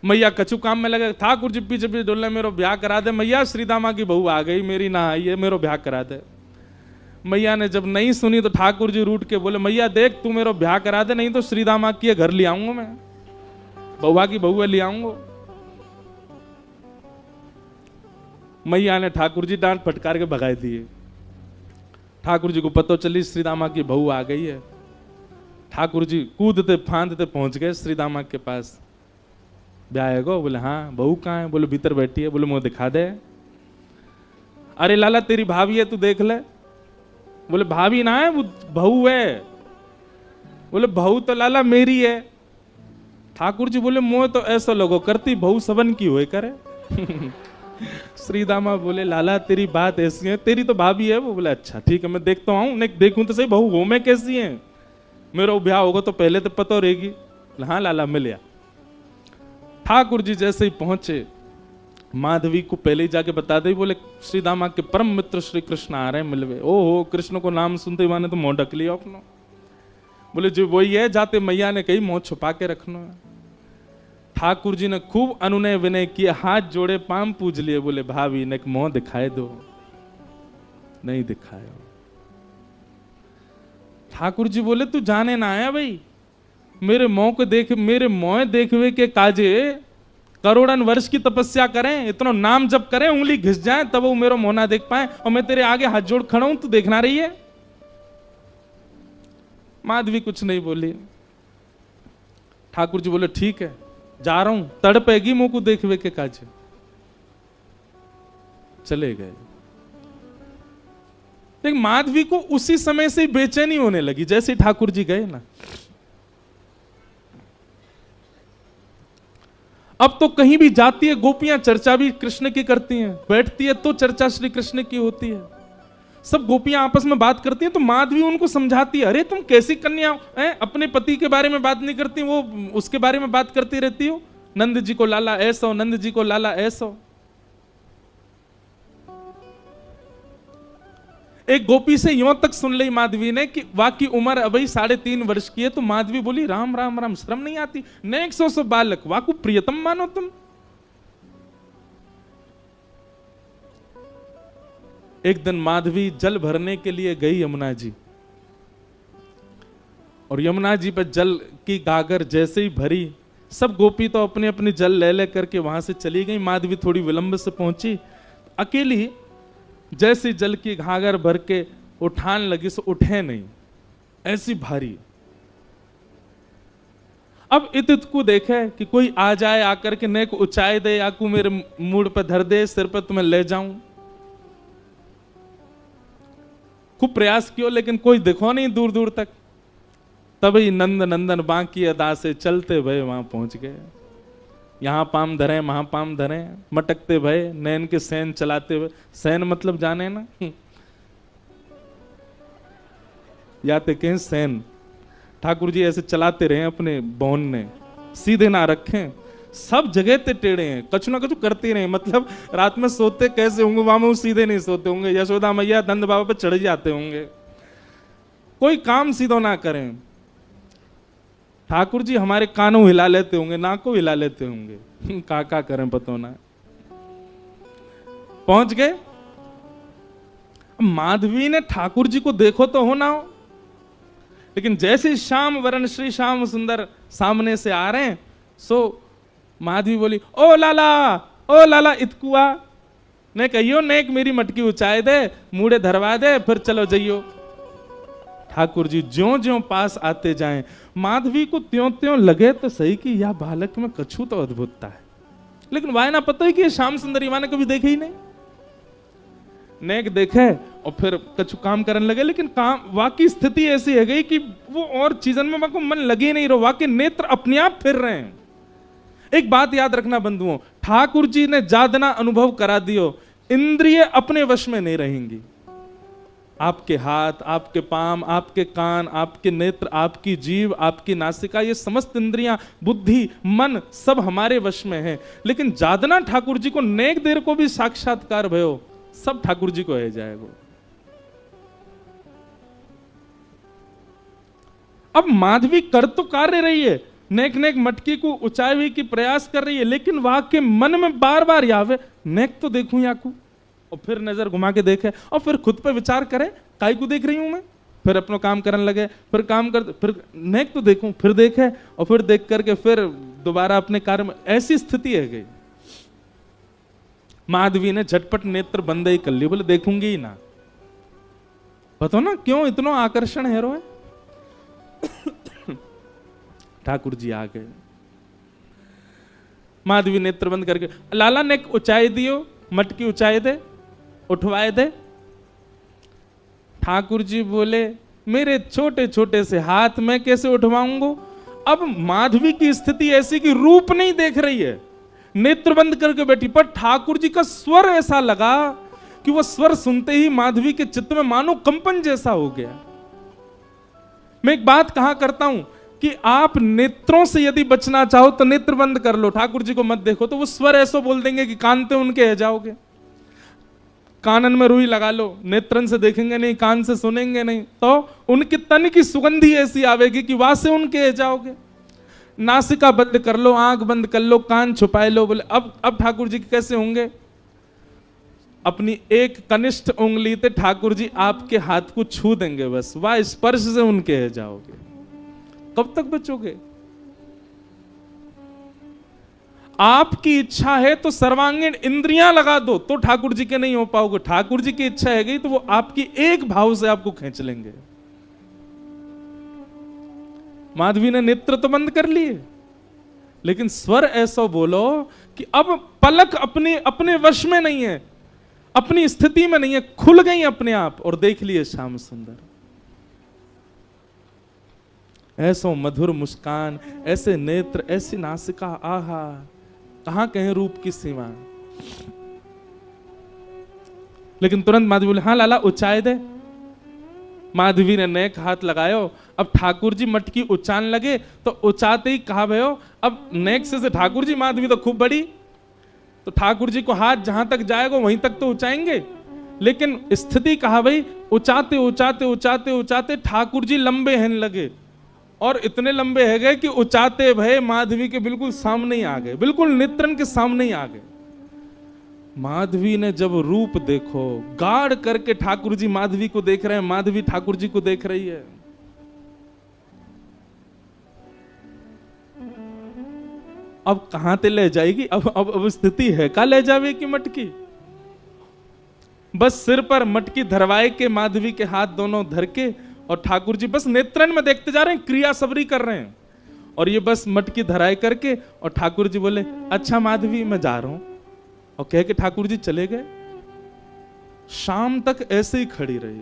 मैया कछु काम में लगे, ठाकुर जी पीछे पीछे डोलने, मेरो ब्याह करा दे मैया, श्रीदामा की बहू आ गई, मेरी ना आई है, मेरो ब्याह करा दे। मैया ने जब नहीं सुनी तो ठाकुर जी रूठ के बोले मैया देख तू मेरो ब्याह करा दे, नहीं तो श्रीदामा के घर ले आऊंगा मैं, बउआ की बहू ले आऊंगा। मैया ने ठाकुर जी डांट फटकार के भगाए दिए। ठाकुर जी को पता चली श्रीदामा की बहू आ गई है। ठाकुर जी कूदते फांदते पहुंच गए श्रीदामा के पास। ब्याह है गो? बोले हाँ। बहू कहाँ है? बोले भीतर बैठी है। बोले मुझे दिखा दे। अरे लाला तेरी भाभी है, तू देख ले। बोले भाभी ना है, वो बहू है। बोले बहू तो लाला मेरी है। ठाकुर जी बोले मोह तो ऐसा लोगो करती, बहू सबन की हुए करे। श्रीदामा बोले लाला तेरी बात ऐसी है, तेरी तो भाभी है वो। बोले अच्छा ठीक है मैं देखता हूँ, नहीं देखूं तो सही बहू हो मैं कैसी है, मेरा ब्याह होगा तो पहले तो पता रहेगी। हाँ लाला मिल गया। ठाकुर जी जैसे ही पहुंचे, माधवी को पहले ही जाके बता दे। बोले श्रीदामा के परम मित्र श्री कृष्ण आ रहे हैं मिलवे। ओहो, कृष्ण को नाम सुनते ही माने तो मुंह ढक लिया अपना। बोले जो वही है, जाते मैया ने कही मुंह छुपा के रखना है। ठाकुर जी ने खूब अनुनय विनय किए, हाथ जोड़े पाम पूज लिए। बोले भाभी ने मुंह दिखाए दो, नहीं दिखाया। ठाकुर जी बोले तू जाने ना आया भाई, मेरे मुंह को देख, मेरे मुंह देखवे के काजे करोड़न वर्ष की तपस्या करें, इतना नाम जप करें, उंगली घिस जाए तब वो मेरा मुंह ना देख पाए, और मैं तेरे आगे हाथ जोड़ खड़ा हूं, तू देखना रही है। माधवी कुछ नहीं बोली। ठाकुर जी बोले ठीक है जा रहा हूं, तड़पेगी मुंह को देखवे के काजे। चले गए। लेकिन माधवी को उसी समय से बेचैनी होने लगी जैसे ठाकुर जी गए ना। अब तो कहीं भी जाती है गोपियां चर्चा भी कृष्ण की करती हैं, बैठती है तो चर्चा श्री कृष्ण की होती है, सब गोपियां आपस में बात करती हैं। तो माधवी उनको समझाती है, अरे तुम कैसी कन्या हैं, अपने पति के बारे में बात नहीं करती, वो उसके बारे में बात करती रहती हो। नंद जी को लाला ऐसा, नंद जी को लाला ऐसा। एक गोपी से यों तक सुन ली माधवी ने कि वाकी उम्र अभी 3.5 वर्ष की है। तो माधवी बोली राम राम राम, शर्म नहीं आती? नेक सो बालक वाकु प्रियतम मानो तुम। एक दिन माधवी जल भरने के लिए गई यमुना जी, और यमुना जी पर जल की गागर जैसे ही भरी, सब गोपी तो अपने अपने जल ले ले करके वहां से चली गई। माधवी थोड़ी विलंब से पहुंची, अकेली जैसे जल की घागर भर के उठान लगी सो उठे नहीं, ऐसी भारी। अब इत को देखे कि कोई आ जाए, आकर के नेक उचाई दे, आकू मेरे मूड पे धर दे, सिर पे तुम्हें ले जाऊं। खूब प्रयास किया लेकिन कोई देखो नहीं दूर दूर तक। तभी नंद नंदन बांकी अदा से चलते भय वहां पहुंच गए। यहां पाम धरे वहां पाम धरे, मटकते भय नैन के सैन चलाते हुए। सैन मतलब जाने ना, या ते कहें सैन। ठाकुर जी ऐसे चलाते रहे अपने बौन ने, सीधे ना रखें, सब जगह ते टेढ़े हैं, कछु ना कछु करते रहे। मतलब रात में सोते कैसे होंगे, वहां में सीधे नहीं सोते होंगे। यशोदा मैया नंद बाबा पे चढ़ जाते होंगे। कोई काम सीधो ना करें। ठाकुर जी हमारे कानों हिला लेते होंगे, नाकों हिला लेते होंगे, का करें पतो ना। पहुंच गए। माधवी ने ठाकुर जी को देखो तो हो ना हो, लेकिन जैसे श्याम वरण श्री श्याम सुंदर सामने से आ रहे हैं, सो माधवी बोली ओ लाला इतकुआ ने कहियो, नेक मेरी मटकी उचाए दे, मूड़े धरवा दे, फिर चलो जाइयो। ठाकुर जी ज्यों ज्यों पास आते जाएं, माधवी को त्यों त्यों लगे तो सही कि यह बालक में कछु तो अद्भुतता है, लेकिन वाय ना पता ही कि श्याम सुंदरी मां ने कभी देखे ही नहीं। नेक देखे और फिर कछु काम करने लगे, लेकिन काम वाकई स्थिति ऐसी है गई कि वो और चीजन में को मन लगे नहीं रहो, वाकई नेत्र अपने आप फिर रहे हैं। एक बात याद रखना बंधुओं, ठाकुर जी ने जादना अनुभव करा दियो, इंद्रिय अपने वश में नहीं रहेंगी। आपके हाथ, आपके पाम, आपके कान, आपके नेत्र, आपकी जीभ, आपकी नासिका, ये समस्त इंद्रियां, बुद्धि, मन सब हमारे वश में है। लेकिन जादना ठाकुर जी को नेक देर को भी साक्षात्कार भयो, सब ठाकुर जी को है जाएगा। अब माधवी कर तो कार्य रही है, नेक नेक मटकी को ऊंचाई हुई की प्रयास कर रही है, लेकिन वहां के मन में बार बार यावे नेक तो देखूं याकू, और फिर नजर घुमा के देखे और फिर खुद पे विचार करे काय को देख रही हूं मैं, फिर अपना काम करने लगे, फिर काम कर, फिर नेक तो देखूं, फिर देखे और फिर देख करके फिर दोबारा अपने कार्य में। ऐसी स्थिति है गई। माधवी ने झटपट नेत्र बंद ही कर लिए, बोले देखूंगी ही ना। पता ना क्यों इतना आकर्षण है रोए। ठाकुर जी आ गए। माधवी नेत्र बंद करके, लाला ने ऊंचाई दियो, मटकी ऊंचाई दे, उठवाए दे। ठाकुर जी बोले मेरे छोटे छोटे से हाथ में कैसे उठवाऊंगा। अब माधवी की स्थिति ऐसी कि रूप नहीं देख रही है, नेत्र बंद करके बैठी, पर ठाकुर जी का स्वर ऐसा लगा कि वह स्वर सुनते ही माधवी के चित्त में मानो कंपन जैसा हो गया। मैं एक बात कहा करता हूं कि आप नेत्रों से यदि बचना चाहो तो नेत्र बंद कर लो, ठाकुर जी को मत देखो, तो वो स्वर ऐसा बोल देंगे कि कानते उनके है जाओगे। कानन में रुई लगा लो, नेत्रन से देखेंगे नहीं, कान से सुनेंगे नहीं, तो उनके तन की सुगंधी ऐसी आवेगी कि वहां से उनके है जाओगे। नासिका बंद कर लो, आंख बंद कर लो, कान छुपाए लो। बोले अब ठाकुर जी कैसे होंगे। अपनी एक कनिष्ठ उंगली से ठाकुर जी आपके हाथ को छू देंगे, बस वह स्पर्श से उनके है जाओगे। कब तक बचोगे। आपकी इच्छा है तो सर्वांगीण इंद्रियां लगा दो, तो ठाकुर जी के नहीं हो पाओगे। ठाकुर जी की इच्छा है गई तो वो आपकी एक भाव से आपको खींच लेंगे। माधवी ने नेत्र तो बंद कर लिए, लेकिन स्वर ऐसा बोलो कि अब पलक अपने अपने वश में नहीं है, अपनी स्थिति में नहीं है, खुल गई अपने आप और देख लिए श्याम सुंदर। ऐसो मधुर मुस्कान, ऐसे नेत्र, ऐसी नासिका, आहा कहां कहें रूप की सीमा। लेकिन तुरंत माधवी बोले हाँ लाला ऊंचाई दे। माधवी ने नेक हाथ लगायो। अब ठाकुर जी मटकी उचान लगे तो उचाते ही कहा भयो, अब नेक से ठाकुर जी, माधवी तो खूब बड़ी, तो ठाकुर जी को हाथ जहां तक जाएगा वहीं तक तो उचाएंगे। लेकिन स्थिति कहा भाई, उचाते उचाते उचाते उचाते ठाकुर जी लंबे हैं लगे, और इतने लंबे है गए कि उचाते भय माधवी के बिल्कुल सामने ही आ गए, बिल्कुल नेत्रन के सामने ही आ गए। माधवी ने जब रूप देखो, गाढ़ करके ठाकुर जी माधवी को देख रहे हैं, माधवी ठाकुर जी को देख रही है। अब कहां ते ले जाएगी? अब स्थिति है का ले जावे की मटकी? बस सिर पर मटकी धरवाए के माधवी के हाथ दोनों धर के, और ठाकुर जी बस नेत्रन में देखते जा रहे हैं, क्रिया सबरी कर रहे हैं, और ये बस मटकी धराए करके, और ठाकुर जी बोले अच्छा माधवी मैं जा रहा हूं, और कह के ठाकुर जी चले गए। शाम तक ऐसे ही खड़ी रही,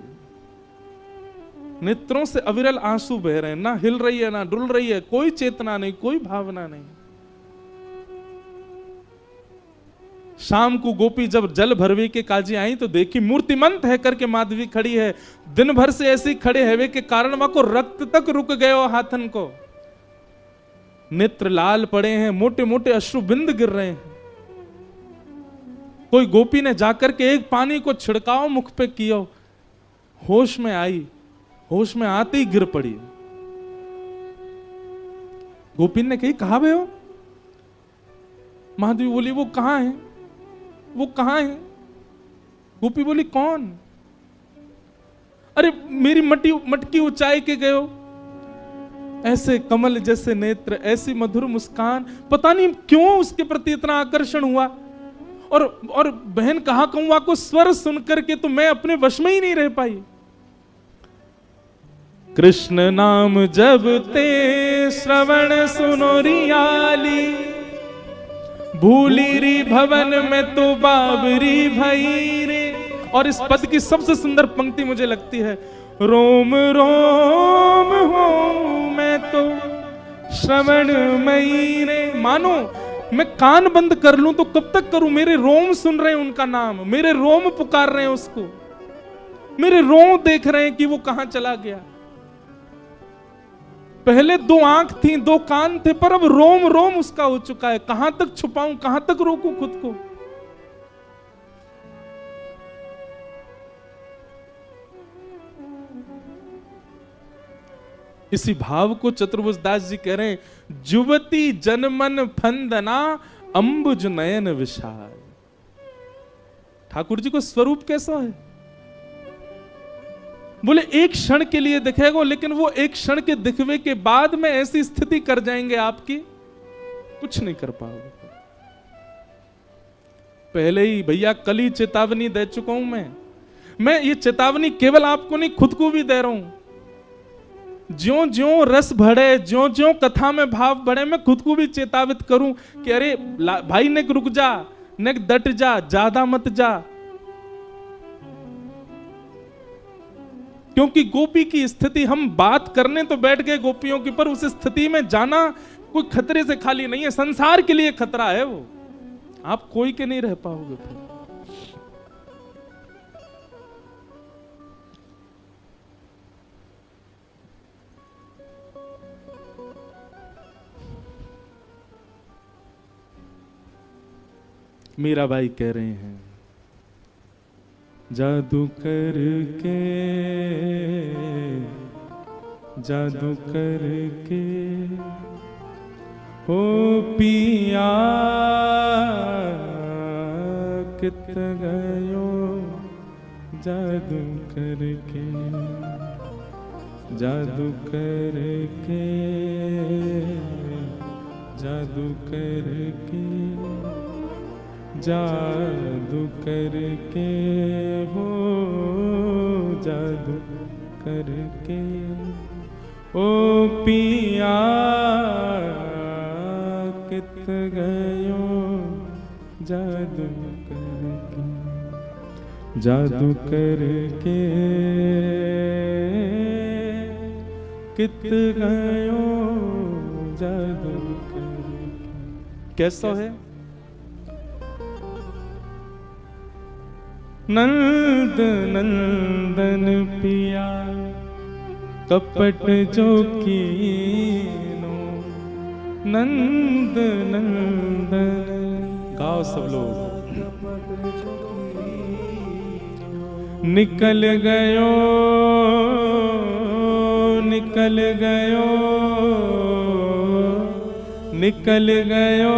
नेत्रों से अविरल आंसू बह रहे हैं, ना हिल रही है ना डुल रही है, कोई चेतना नहीं, कोई भावना नहीं। शाम को गोपी जब जल भरवे के काजी आई तो देखी मूर्तिमंत है करके माधवी खड़ी है। दिन भर से ऐसे खड़े हैवे के कारण वहां को रक्त तक रुक गए हाथन को, नेत्र लाल पड़े हैं, मोटे मोटे अश्रु बिंद गिर रहे हैं। कोई गोपी ने जाकर के एक पानी को छिड़काव मुख पे किया, होश में आई, होश में आते ही गिर पड़ी। गोपी ने कही कहा हो? माधवी बोली वो कहां है, वो कहां है? गोपी बोली कौन? अरे मेरी मटकी ऊंचाई के गए हो, ऐसे कमल जैसे नेत्र, ऐसी मधुर मुस्कान, पता नहीं क्यों उसके प्रति इतना आकर्षण हुआ। और बहन कहा कहूं को स्वर सुनकर के तो मैं अपने वश में ही नहीं रह पाई। कृष्ण नाम जब ते श्रवण सुनो रियाली, भूली री भवन में तो बाबरी भई रे। और इस पद की सबसे सुंदर पंक्ति मुझे लगती है, रोम रोम हो मैं तो श्रवण मई रे। मानो मैं कान बंद कर लूं तो कब तक करूं, मेरे रोम सुन रहे हैं उनका नाम, मेरे रोम पुकार रहे हैं उसको, मेरे रोम देख रहे हैं कि वो कहां चला गया। पहले दो आंख थी, दो कान थे, पर अब रोम रोम उसका हो चुका है। कहां तक छुपाऊं, कहां तक रोकूं खुद को? इसी भाव को चतुर्भुज दास जी कह रहे हैं, जुवती जनमन फंदना अंबुज नयन विशाल। ठाकुर जी को स्वरूप कैसा है? बोले एक क्षण के लिए दिखेगा, लेकिन वो एक क्षण के दिखवे के बाद में ऐसी स्थिति कर जाएंगे आपकी, कुछ नहीं कर पाओगे। पहले ही भैया कल ही चेतावनी दे चुका हूं मैं ये चेतावनी केवल आपको नहीं, खुद को भी दे रहा हूं। ज्यों ज्यों रस बढ़े, ज्यों ज्यों कथा में भाव बढ़े, मैं खुद को भी चेतावित करूं कि अरे भाई नेक रुक जा, नेक डट जा, ज्यादा मत जा। क्योंकि गोपी की स्थिति, हम बात करने तो बैठ गए गोपियों की, पर उस स्थिति में जाना कोई खतरे से खाली नहीं है, संसार के लिए खतरा है वो, आप कोई के नहीं रह पाओगे फिर। मीराबाई कह रहे हैं, जादू करके, जादू करके हो पिया कित गयो, जादू करके, जादू करके, जादू करके, जादू करके हो, जादू करके ओ पिया कित गयो, जादू करके, जादू करके कित गयो, जादू करके। कैसा है? नंद नंदन पिया कपट जो कीनो, नंद नंदन। गाओ सब लोग। निकल गयो निकल गयो निकल गयो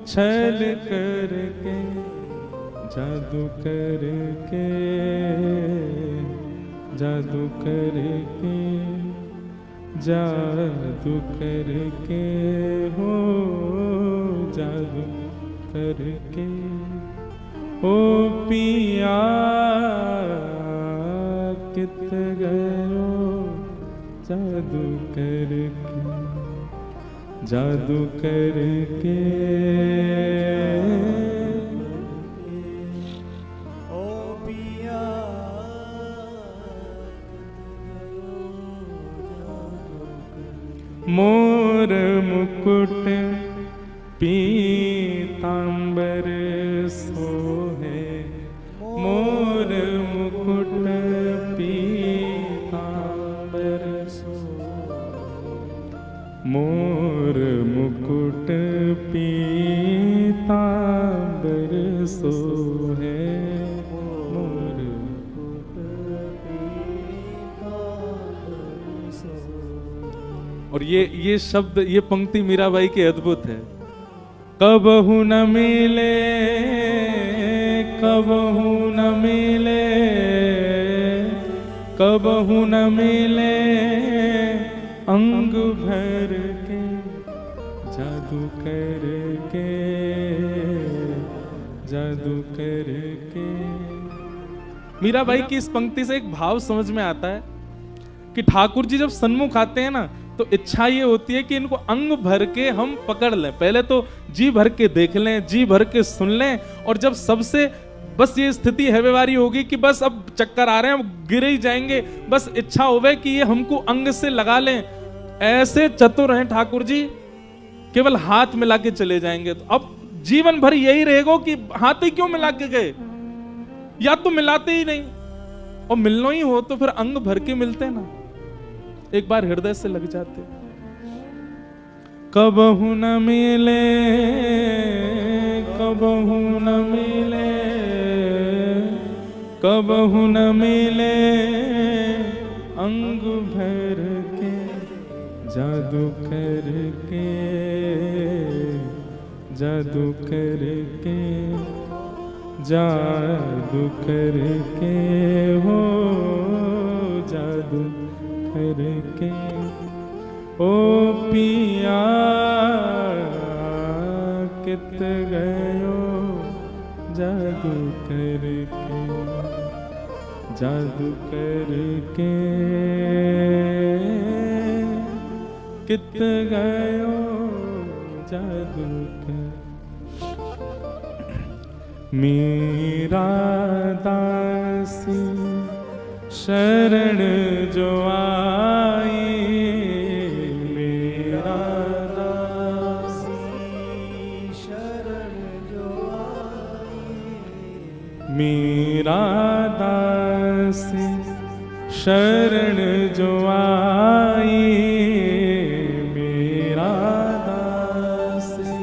छल करके जादू करके जादू करके जादू करके हो जादू करके ओ पिया कित गयो जादू करके जादू करके ओ पिया मोर मुकुट पीतांबर सोहे मोर मुकुट पीतांबर मोर मुकुट पीतांबर सोहे मोर और ये शब्द ये पंक्ति मीराबाई की अद्भुत है। कबहू न मिले कबहू न मिले कबहू न मिले अंग भर के जादू करके जादू करके। मीराबाई की इस पंक्ति से एक भाव समझ में आता है कि ठाकुर जी जब सन्मुख आते हैं ना तो इच्छा ये होती है कि इनको अंग भर के हम पकड़ लें, पहले तो जी भर के देख लें, जी भर के सुन लें, और जब सबसे बस ये स्थिति है व्यवहारी होगी कि बस अब चक्कर आ रहे हैं, हम गिर ही जाएंगे, बस इच्छा होवे कि ये हमको अंग से लगा लें। ऐसे चतुर हैं ठाकुर जी, केवल हाथ मिला के चले जाएंगे। तो अब जीवन भर यही रहेगा कि हाथ ही क्यों मिला के गए, या तो मिलाते ही नहीं, और मिलना ही हो तो फिर अंग भर के मिलते ना, एक बार हृदय से लग जाते। कबहू न मिले कबहू न मिले कबहू न मिले अंग भर के जादू करके जादू करके जादू करके हो जादू करके ओ पिया कित गयो जादू करके जादू करके कित गयो जादू कर। मेरा दासी शरण जो आई मेरा दासी शरण जो आई मेरा दासी शरण जो आई मेरा दासी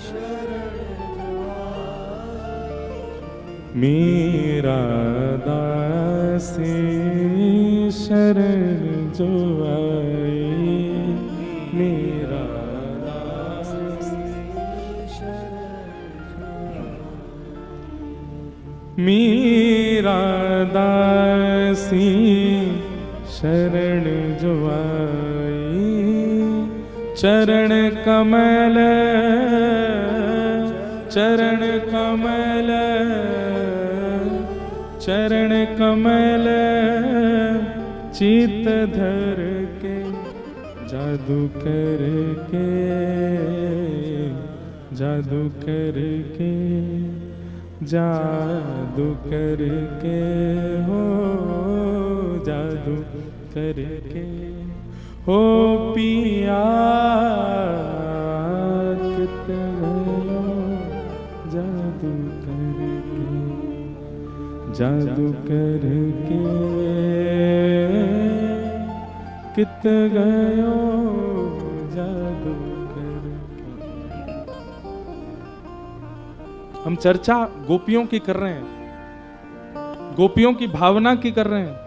शरण जो आई मेरा दासी शरण जो आई मेरा दासी मेरा दासी शरण जो आई चरण कमल चरण कमल चरण कमल चित धर के जादू करके जादू करके जादू करके हो जादू करके हो पिया कित गयो जादू करके जादू करके कित गयो जादू करके। हम चर्चा गोपियों की कर रहे हैं, गोपियों की भावना की कर रहे हैं।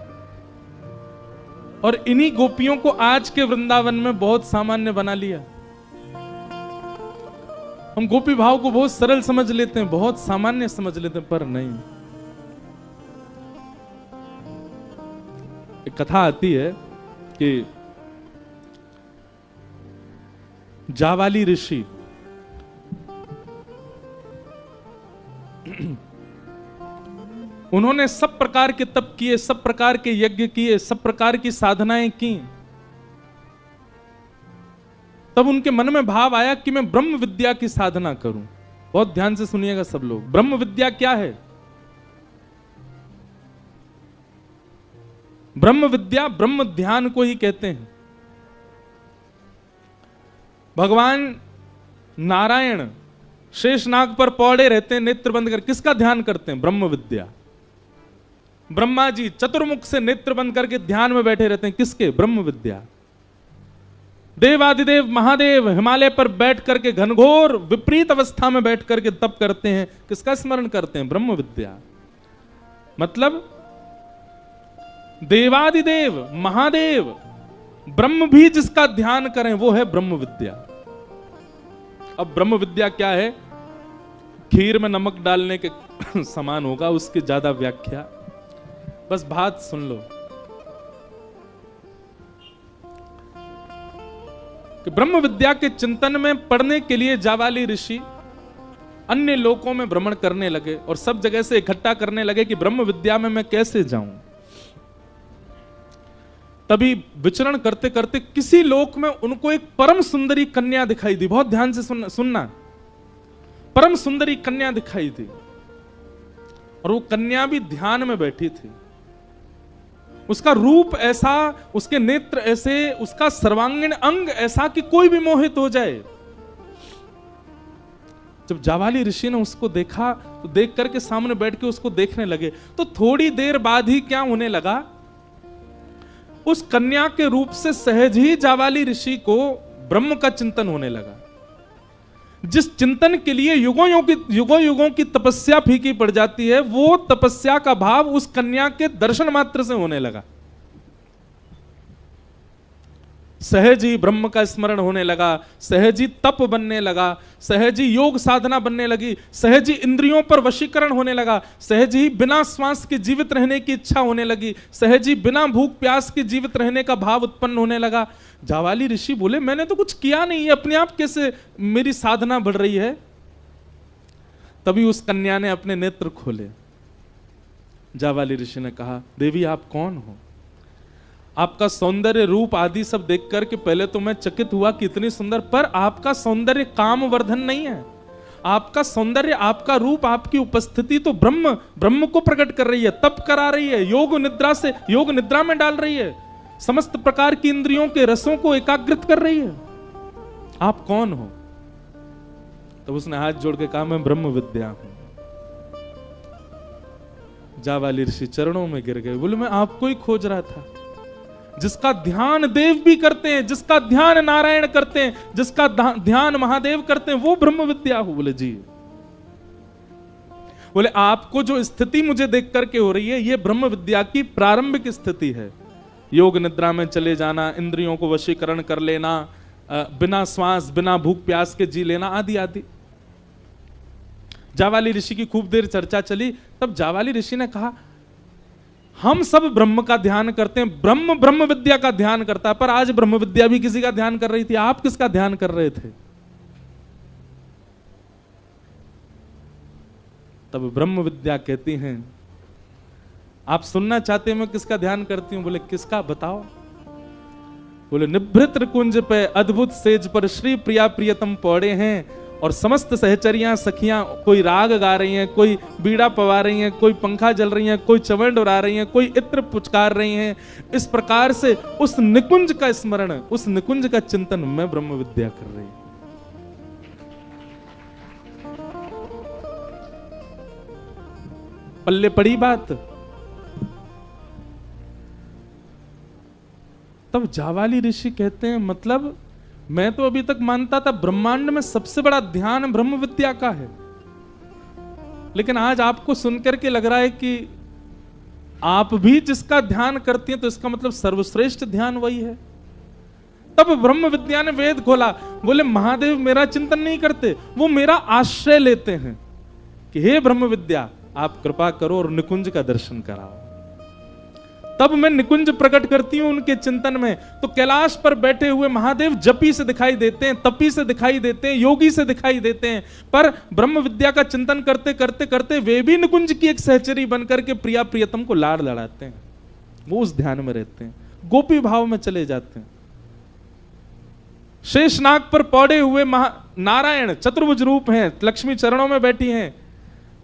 और इन्हीं गोपियों को आज के वृंदावन में बहुत सामान्य बना लिया। हम गोपी भाव को बहुत सरल समझ लेते हैं, बहुत सामान्य समझ लेते हैं, पर नहीं। एक कथा आती है कि जावाली ऋषि उन्होंने सब प्रकार के तप किए, सब प्रकार के यज्ञ किए, सब प्रकार की साधनाएं की। तब उनके मन में भाव आया कि मैं ब्रह्म विद्या की साधना करूं। बहुत ध्यान से सुनिएगा सब लोग, ब्रह्म विद्या क्या है? ब्रह्म विद्या ब्रह्म ध्यान को ही कहते हैं। भगवान नारायण शेषनाग पर पौड़े रहते हैं, नेत्र बंद कर। किसका ध्यान करते हैं? ब्रह्म विद्या। ब्रह्मा जी चतुर्मुख से नेत्र बंद करके ध्यान में बैठे रहते हैं। किसके? ब्रह्म विद्या। देवादिदेव महादेव हिमालय पर बैठ करके घनघोर विपरीत अवस्था में बैठ करके तप करते हैं। किसका स्मरण करते हैं? ब्रह्म विद्या। मतलब देवादिदेव महादेव ब्रह्म भी जिसका ध्यान करें वो है ब्रह्म विद्या। अब ब्रह्म विद्या क्या है? खीर में नमक डालने के समान होगा, उसकी ज्यादा व्याख्या, बस बात सुन लो कि ब्रह्म विद्या के चिंतन में पढ़ने के लिए जावाली ऋषि अन्य लोकों में भ्रमण करने लगे और सब जगह से इकट्ठा करने लगे कि ब्रह्म विद्या में मैं कैसे जाऊं। तभी विचरण करते करते किसी लोक में उनको एक परम सुंदरी कन्या दिखाई दी। बहुत ध्यान से सुनना। परम सुंदरी कन्या दिखाई दी और वो कन्या भी ध्यान में बैठी थी। उसका रूप ऐसा, उसके नेत्र ऐसे, उसका सर्वांगीण अंग ऐसा कि कोई भी मोहित हो जाए। जब जावाली ऋषि ने उसको देखा तो देख करके सामने बैठ के उसको देखने लगे तो थोड़ी देर बाद ही क्या होने लगा, उस कन्या के रूप से सहज ही जावाली ऋषि को ब्रह्म का चिंतन होने लगा। जिस चिंतन के लिए युगों युगों की तपस्या फीकी पड़ जाती है, वो तपस्या का भाव उस कन्या के दर्शन मात्र से होने लगा। सहज ही ब्रह्म का स्मरण होने लगा, सहज ही तप बनने लगा, सहज ही योग साधना बनने लगी, सहज ही इंद्रियों पर वशीकरण होने लगा, सहज ही बिना श्वास के जीवित रहने की इच्छा होने लगी, सहज ही बिना भूख प्यास के जीवित रहने का भाव उत्पन्न होने लगा। जावाली ऋषि बोले मैंने तो कुछ किया नहीं है, अपने आप कैसे मेरी साधना बढ़ रही है? तभी उस कन्या ने अपने नेत्र खोले। जावाली ऋषि ने कहा, देवी आप कौन हो? आपका सौंदर्य रूप आदि सब देख करके पहले तो मैं चकित हुआ कि इतनी सुंदर, पर आपका सौंदर्य कामवर्धन नहीं है। आपका सौंदर्य, आपका रूप, आपकी उपस्थिति तो ब्रह्म को प्रकट कर रही है, तप करा रही है, योग निद्रा में डाल रही है, समस्त प्रकार की इंद्रियों के रसों को एकाग्रित कर रही है। आप कौन हो? तो उसने हाथ जोड़ के कहा मैं ब्रह्म विद्या हूं। जावाली ऋषि चरणों में गिर गए, बोले मैं आपको ही खोज रहा था। जिसका ध्यान देव भी करते हैं, जिसका ध्यान नारायण करते हैं, जिसका ध्यान महादेव करते हैं, वो ब्रह्म विद्या हो। बोले जी। बोले आपको जो स्थिति मुझे देख करके हो रही है, ये ब्रह्म विद्या की प्रारंभिक स्थिति है। योग निद्रा में चले जाना, इंद्रियों को वशीकरण कर लेना, बिना श्वास बिना भूख प्यास के जी लेना, आदि आदि। जावाली ऋषि की खूब देर चर्चा चली। तब जावाली ऋषि ने कहा हम सब ब्रह्म का ध्यान करते हैं, ब्रह्म विद्या का ध्यान करता है, पर आज ब्रह्म विद्या भी किसी का ध्यान कर रही थी, आप किसका ध्यान कर रहे थे? तब ब्रह्म विद्या कहती हैं, आप सुनना चाहते हैं मैं किसका ध्यान करती हूं? बोले किसका, बताओ। बोले निभृत कुंज पे अद्भुत सेज पर श्री प्रिया प्रियतम पौड़े हैं और समस्त सहचरियां सखियां कोई राग गा रही हैं, कोई बीड़ा पवा रही हैं, कोई पंखा जल रही हैं, कोई चवण उड़ा रही हैं, कोई इत्र पुचकार रही हैं। इस प्रकार से उस निकुंज का स्मरण, उस निकुंज का चिंतन में ब्रह्म विद्या कर रही है। पल्ले पड़ी बात। तब जावाली ऋषि कहते हैं मतलब मैं तो अभी तक मानता था ब्रह्मांड में सबसे बड़ा ध्यान ब्रह्म विद्या का है, लेकिन आज आपको सुनकर के लग रहा है कि आप भी जिसका ध्यान करती हैं तो इसका मतलब सर्वश्रेष्ठ ध्यान वही है। तब ब्रह्म विद्या ने वेद खोला, बोले महादेव मेरा चिंतन नहीं करते, वो मेरा आश्रय लेते हैं कि हे ब्रह्म विद्या आप कृपा करो और निकुंज का दर्शन कराओ। तब मैं निकुंज प्रकट करती हूं उनके चिंतन में। तो कैलाश पर बैठे हुए महादेव जपी से दिखाई देते हैं, तपी से दिखाई देते हैं, योगी से दिखाई देते हैं, पर ब्रह्म विद्या का चिंतन करते करते करते वे भी निकुंज की एक सहचरी बनकर के प्रिया प्रियतम को लाड़ लड़ाते हैं। वो उस ध्यान में रहते हैं, गोपी भाव में चले जाते हैं। शेषनाग पर पौड़े हुए नारायण चतुर्भुज रूप हैं, लक्ष्मी चरणों में बैठी हैं,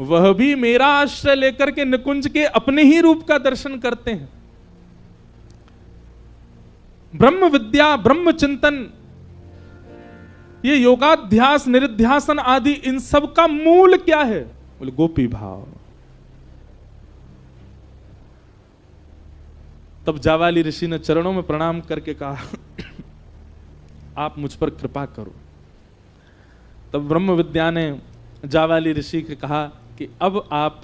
वह भी मेरा आश्रय लेकर के निकुंज के अपने ही रूप का दर्शन करते हैं। ब्रह्म विद्या, ब्रह्म चिंतन, ये योगाध्यास, निरिध्यासन आदि, इन सब का मूल क्या है? बोले गोपी भाव। तब जावाली ऋषि ने चरणों में प्रणाम करके कहा आप मुझ पर कृपा करो। तब ब्रह्म विद्या ने जावाली ऋषि से कहा कि अब आप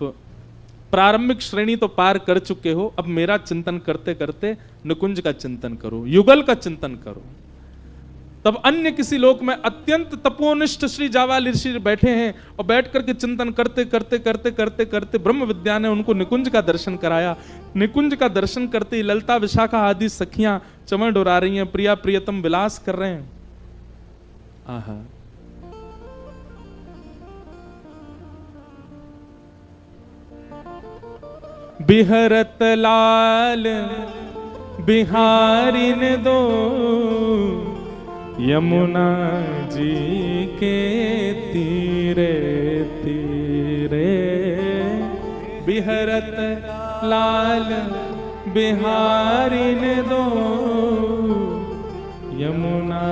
प्रारंभिक श्रेणी तो पार कर चुके हो, अब मेरा चिंतन करते करते निकुंज का चिंतन करो, युगल का चिंतन करो। तब अन्य किसी लोक में अत्यंत तपोनिष्ठ श्री जावाली ऋषि बैठे हैं और बैठ करके चिंतन करते करते करते करते करते ब्रह्म विद्या ने उनको निकुंज का दर्शन कराया। निकुंज का दर्शन करते ही ललता विशाखा आदि सखियां चमन डोरा रही हैं, प्रिया प्रियतम विलास कर रहे हैं। आहा, बिहरत लाल बिहारिन दो यमुना जी के तीरे तीरे। बिहरत लाल बिहारिन दो यमुना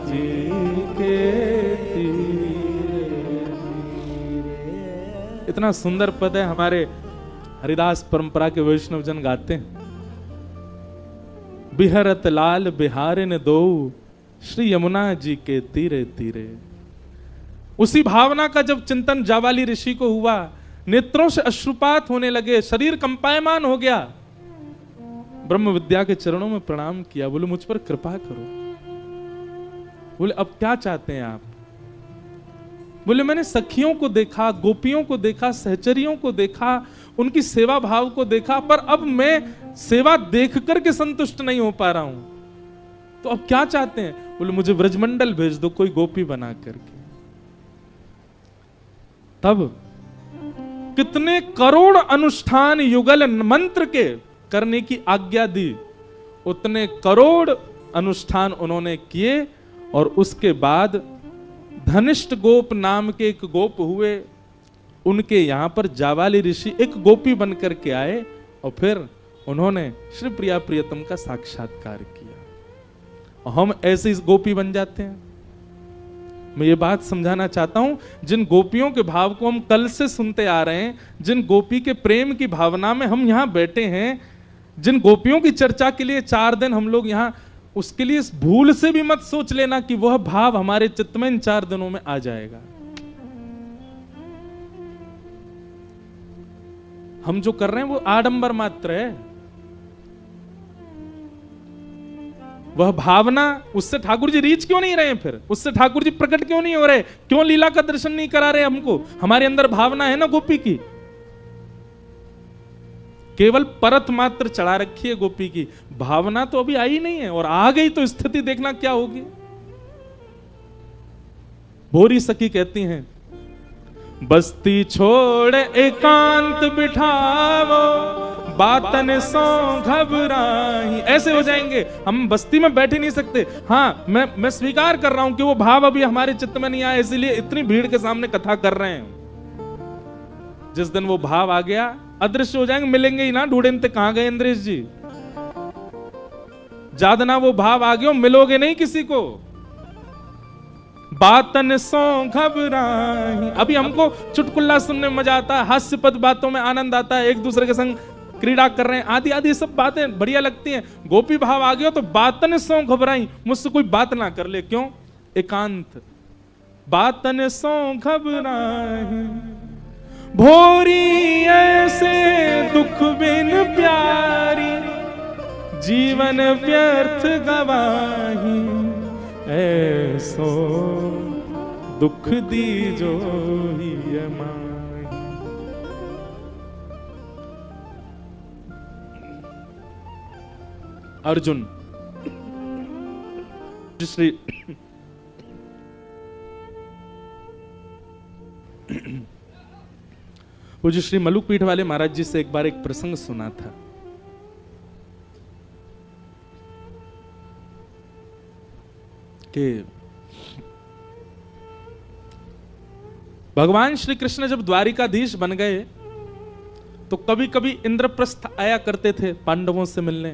जी के तीरे तीरे। इतना सुंदर पद है, हमारे हरिदास परंपरा के वैष्णव जन गाते हैं। बिहरत लाल बिहारिन दो श्री यमुना जी के तीरे तीरे। उसी भावना का जब चिंतन जावाली ऋषि को हुआ, नेत्रों से अश्रुपात होने लगे, शरीर कंपायमान हो गया। ब्रह्म विद्या के चरणों में प्रणाम किया, बोले मुझ पर कृपा करो। बोले अब क्या चाहते हैं आप? बोले मैंने सखियों को देखा, गोपियों को देखा, सहचरियों को देखा, उनकी सेवा भाव को देखा, पर अब मैं सेवा देख करके संतुष्ट नहीं हो पा रहा हूं। तो अब क्या चाहते हैं? बोले मुझे ब्रजमंडल भेज दो कोई गोपी बना करके। तब कितने करोड़ अनुष्ठान युगल मंत्र के करने की आज्ञा दी, उतने करोड़ अनुष्ठान उन्होंने किए। और उसके बाद धनिष्ठ गोप नाम के एक गोप हुए, उनके यहां पर जावाली ऋषि एक गोपी बनकर के आए और फिर उन्होंने श्री प्रिया प्रियतम का साक्षात्कार किया। और हम ऐसे इस गोपी बन जाते हैं। मैं ये बात समझाना चाहता हूं, जिन गोपियों के भाव को हम कल से सुनते आ रहे हैं, जिन गोपी के प्रेम की भावना में हम यहां बैठे हैं, जिन गोपियों की चर्चा के लिए 4 दिन हम लोग यहां, उसके लिए इस भूल से भी मत सोच लेना कि वह भाव हमारे चित्त में इन 4 दिनों में आ जाएगा। हम जो कर रहे हैं वो आडंबर मात्र है। वह भावना, उससे ठाकुर जी रीच क्यों नहीं रहे? फिर उससे ठाकुर जी प्रकट क्यों नहीं हो रहे? क्यों लीला का दर्शन नहीं करा रहे हमको? हमारे अंदर भावना है ना गोपी की, केवल परत मात्र चढ़ा रखी है गोपी की, भावना तो अभी आई नहीं है। और आ गई तो स्थिति देखना क्या होगी। भोरी सखी कहती हैं, बस्ती छोड़ एकांत बिठावो, बातन सो घबराही। ऐसे हो जाएंगे, हम बस्ती में बैठ ही नहीं सकते। हाँ, मैं स्वीकार कर रहा हूं कि वो भाव अभी हमारे चित्त में नहीं आया, इसीलिए इतनी भीड़ के सामने कथा कर रहे हैं। जिस दिन वो भाव आ गया, अदृश्य हो जाएंगे, मिलेंगे ही ना। ढूंढते कहां गए इंद्रेश जी? जादना वो भाव आ गया, मिलोगे नहीं किसी को। बातन सो घबराही। अभी हमको चुटकुल्ला सुनने में मजा आता है, हास्यपद बातों में आनंद आता है, एक दूसरे के संग क्रीड़ा कर रहे हैं, आदि आदि सब बातें बढ़िया लगती हैं। गोपी भाव आ गया तो बातन सो घबराई, मुझसे कोई बात ना कर ले। क्यों? एकांत। बातन सो घबराई, भोरी ऐसे दुख बिन प्यारी, जीवन व्यर्थ गवाही, ऐसो दुख दीजो ही माही। अर्जुन श्री पूज्य श्री मलुक पीठ वाले महाराज जी से एक बार एक प्रसंग सुना था। कि भगवान श्री कृष्ण जब द्वारिकाधीश बन गए तो कभी कभी इंद्रप्रस्थ आया करते थे पांडवों से मिलने।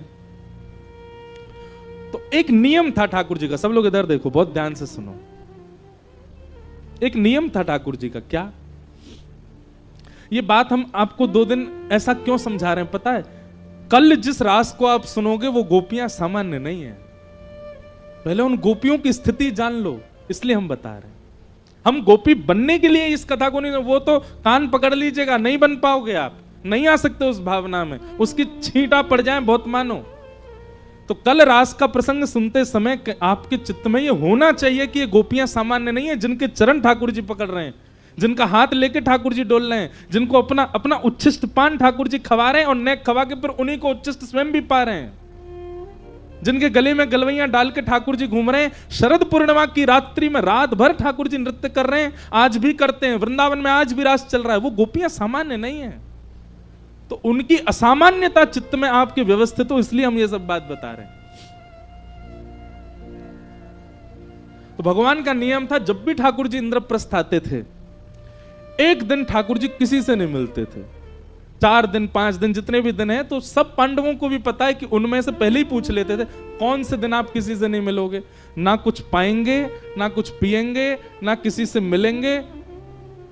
तो एक नियम था ठाकुर जी का, सब लोग इधर देखो, बहुत ध्यान से सुनो। एक नियम था ठाकुर जी का। क्या? ये बात हम आपको 2 दिन ऐसा क्यों समझा रहे हैं पता है? कल जिस रास को आप सुनोगे वो गोपियां सामान्य नहीं है। पहले उन गोपियों की स्थिति जान लो, इसलिए हम बता रहे हैं। हम गोपी बनने के लिए इस कथा को नहीं, वो तो कान पकड़ लीजिएगा, नहीं बन पाओगे आप, नहीं आ सकते उस भावना में, उसकी छींटा पड़ जाए बहुत मानो। तो कल रास का प्रसंग सुनते समय आपके चित्त में ये होना चाहिए कि ये गोपियां सामान्य नहीं है, जिनके चरण ठाकुर जी पकड़ रहे हैं, जिनका हाथ लेके ठाकुर जी डोल रहे हैं, जिनको अपना अपना उच्छिष्ट पान ठाकुर जी खवा रहे हैं और नेक खवा के फिर उन्हीं को उच्छिष्ट स्वयं भी पा रहे हैं, जिनके गले में गलवैयां डाल के ठाकुर जी घूम रहे हैं। शरद पूर्णिमा की रात्रि में रात भर ठाकुर जी नृत्य कर रहे हैं, आज भी करते हैं, वृंदावन में आज भी रास चल रहा है। वो गोपियां सामान्य नहीं है, तो उनकी असामान्यता चित्त में आपके व्यवस्थित हो, इसलिए हम ये सब बात बता रहे हैं। तो भगवान का नियम था, जब भी ठाकुर जी इंद्रप्रस्थ आते थे, एक दिन ठाकुर जी किसी से नहीं मिलते थे। 4 दिन 5 दिन जितने भी दिन हैं, तो सब पांडवों को भी पता है कि उनमें से पहले ही पूछ लेते थे कौन से दिन आप किसी से नहीं मिलोगे, ना कुछ पाएंगे, ना कुछ पिएंगे, ना किसी से मिलेंगे।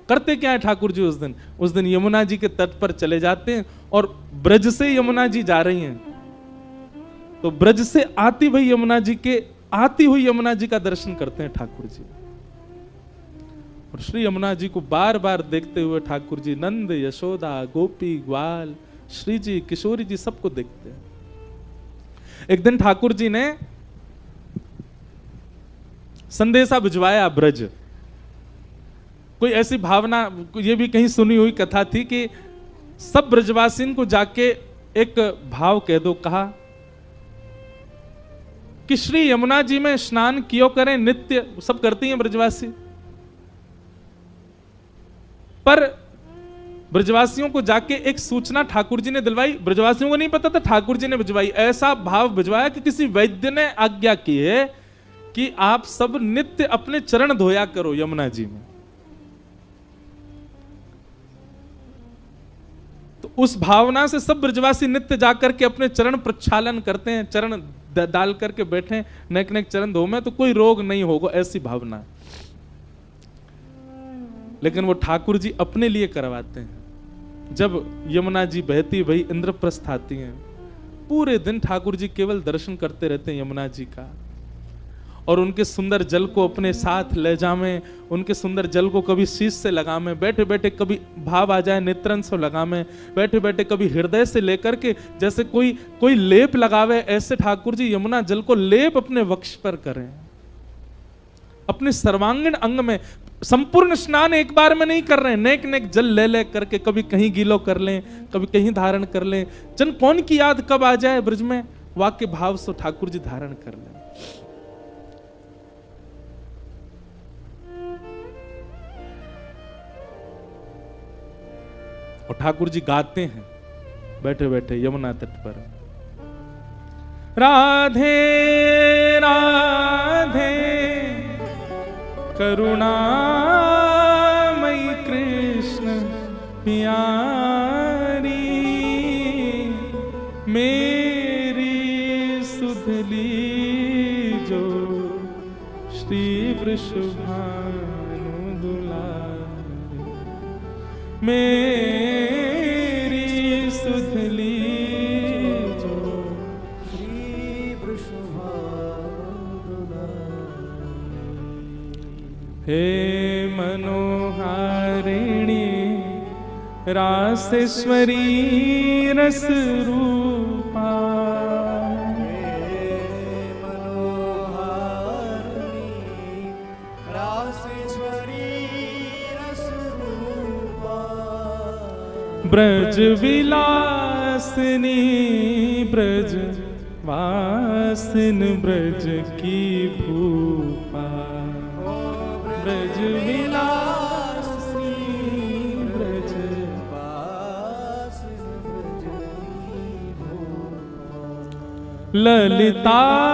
करते क्या है ठाकुर जी उस दिन यमुना जी के तट पर चले जाते हैं, और ब्रज से यमुना जी जा रही हैं, तो ब्रज से आती हुई यमुना जी का दर्शन करते हैं ठाकुर जी। और श्री यमुना जी को बार बार देखते हुए ठाकुर जी नंद, यशोदा, गोपी, ग्वाल, श्री जी, किशोरी जी सबको देखते हैं। एक दिन ठाकुर जी ने संदेशा भिजवाया ब्रज। कोई ऐसी भावना, ये भी कहीं सुनी हुई कथा थी कि सब ब्रजवासियों को जाके एक भाव कह दो। कहा कि श्री यमुना जी में स्नान कियो करें, नित्य सब करती हैं ब्रजवासी। पर ब्रजवासियों को जाके एक सूचना ठाकुर जी ने दिलवाई, ब्रजवासियों को नहीं पता था, ठाकुर जी ने भिजवाई। ऐसा भाव भिजवाया कि किसी वैद्य ने आज्ञा की है कि आप सब नित्य अपने चरण धोया करो यमुना जी में। तो उस भावना से सब ब्रजवासी नित्य जाकर के अपने चरण प्रक्षालन करते हैं, चरण डाल करके बैठे, नेक नेक चरण धो में, तो कोई रोग नहीं होगा, ऐसी भावना। लेकिन वो ठाकुर जी अपने लिए करवाते हैं। जब यमुना जी बहती भई इंद्रप्रस्थ आती हैं, पूरे दिन ठाकुर जी केवल दर्शन करते रहते हैं यमुना जी का, और उनके सुंदर जल को अपने साथ ले जामें, उनके सुंदर जल को कभी शीश से लगामें, बैठे बैठे कभी भाव आ जाए नेत्रन से लगामें, बैठे बैठे कभी हृदय से लेकर के जैसे कोई लेप लगावे, ऐसे ठाकुर जी यमुना जल को लेप अपने वक्ष पर करें, अपने सर्वांगीण अंग में। संपूर्ण स्नान एक बार में नहीं कर रहे हैं, नेक नेक जल ले ले करके कभी कहीं गीलो कर लें, कभी कहीं धारण कर लें। जन कौन की याद कब आ जाए ब्रज में, वाक्य भाव से ठाकुर जी धारण कर लें। और ठाकुर जी गाते हैं बैठे बैठे यमुना तट पर, राधे राधे करुणामयी कृष्ण प्यारी, मेरी सुधली जो श्री वृषभानु दुलारी, मेरी सुधली जो श्री वृषभानु दुलारी। हे मनोहारिणी रासेश्वरी रस रूपा। मनोहारिणी रासेश्वरी रस रूपा। ब्रज विलासिनी ब्रज वासिन ब्रज की भूपा। ब्रज विलासिनी ब्रज वासिन ब्रज की भूपा। ललितादिक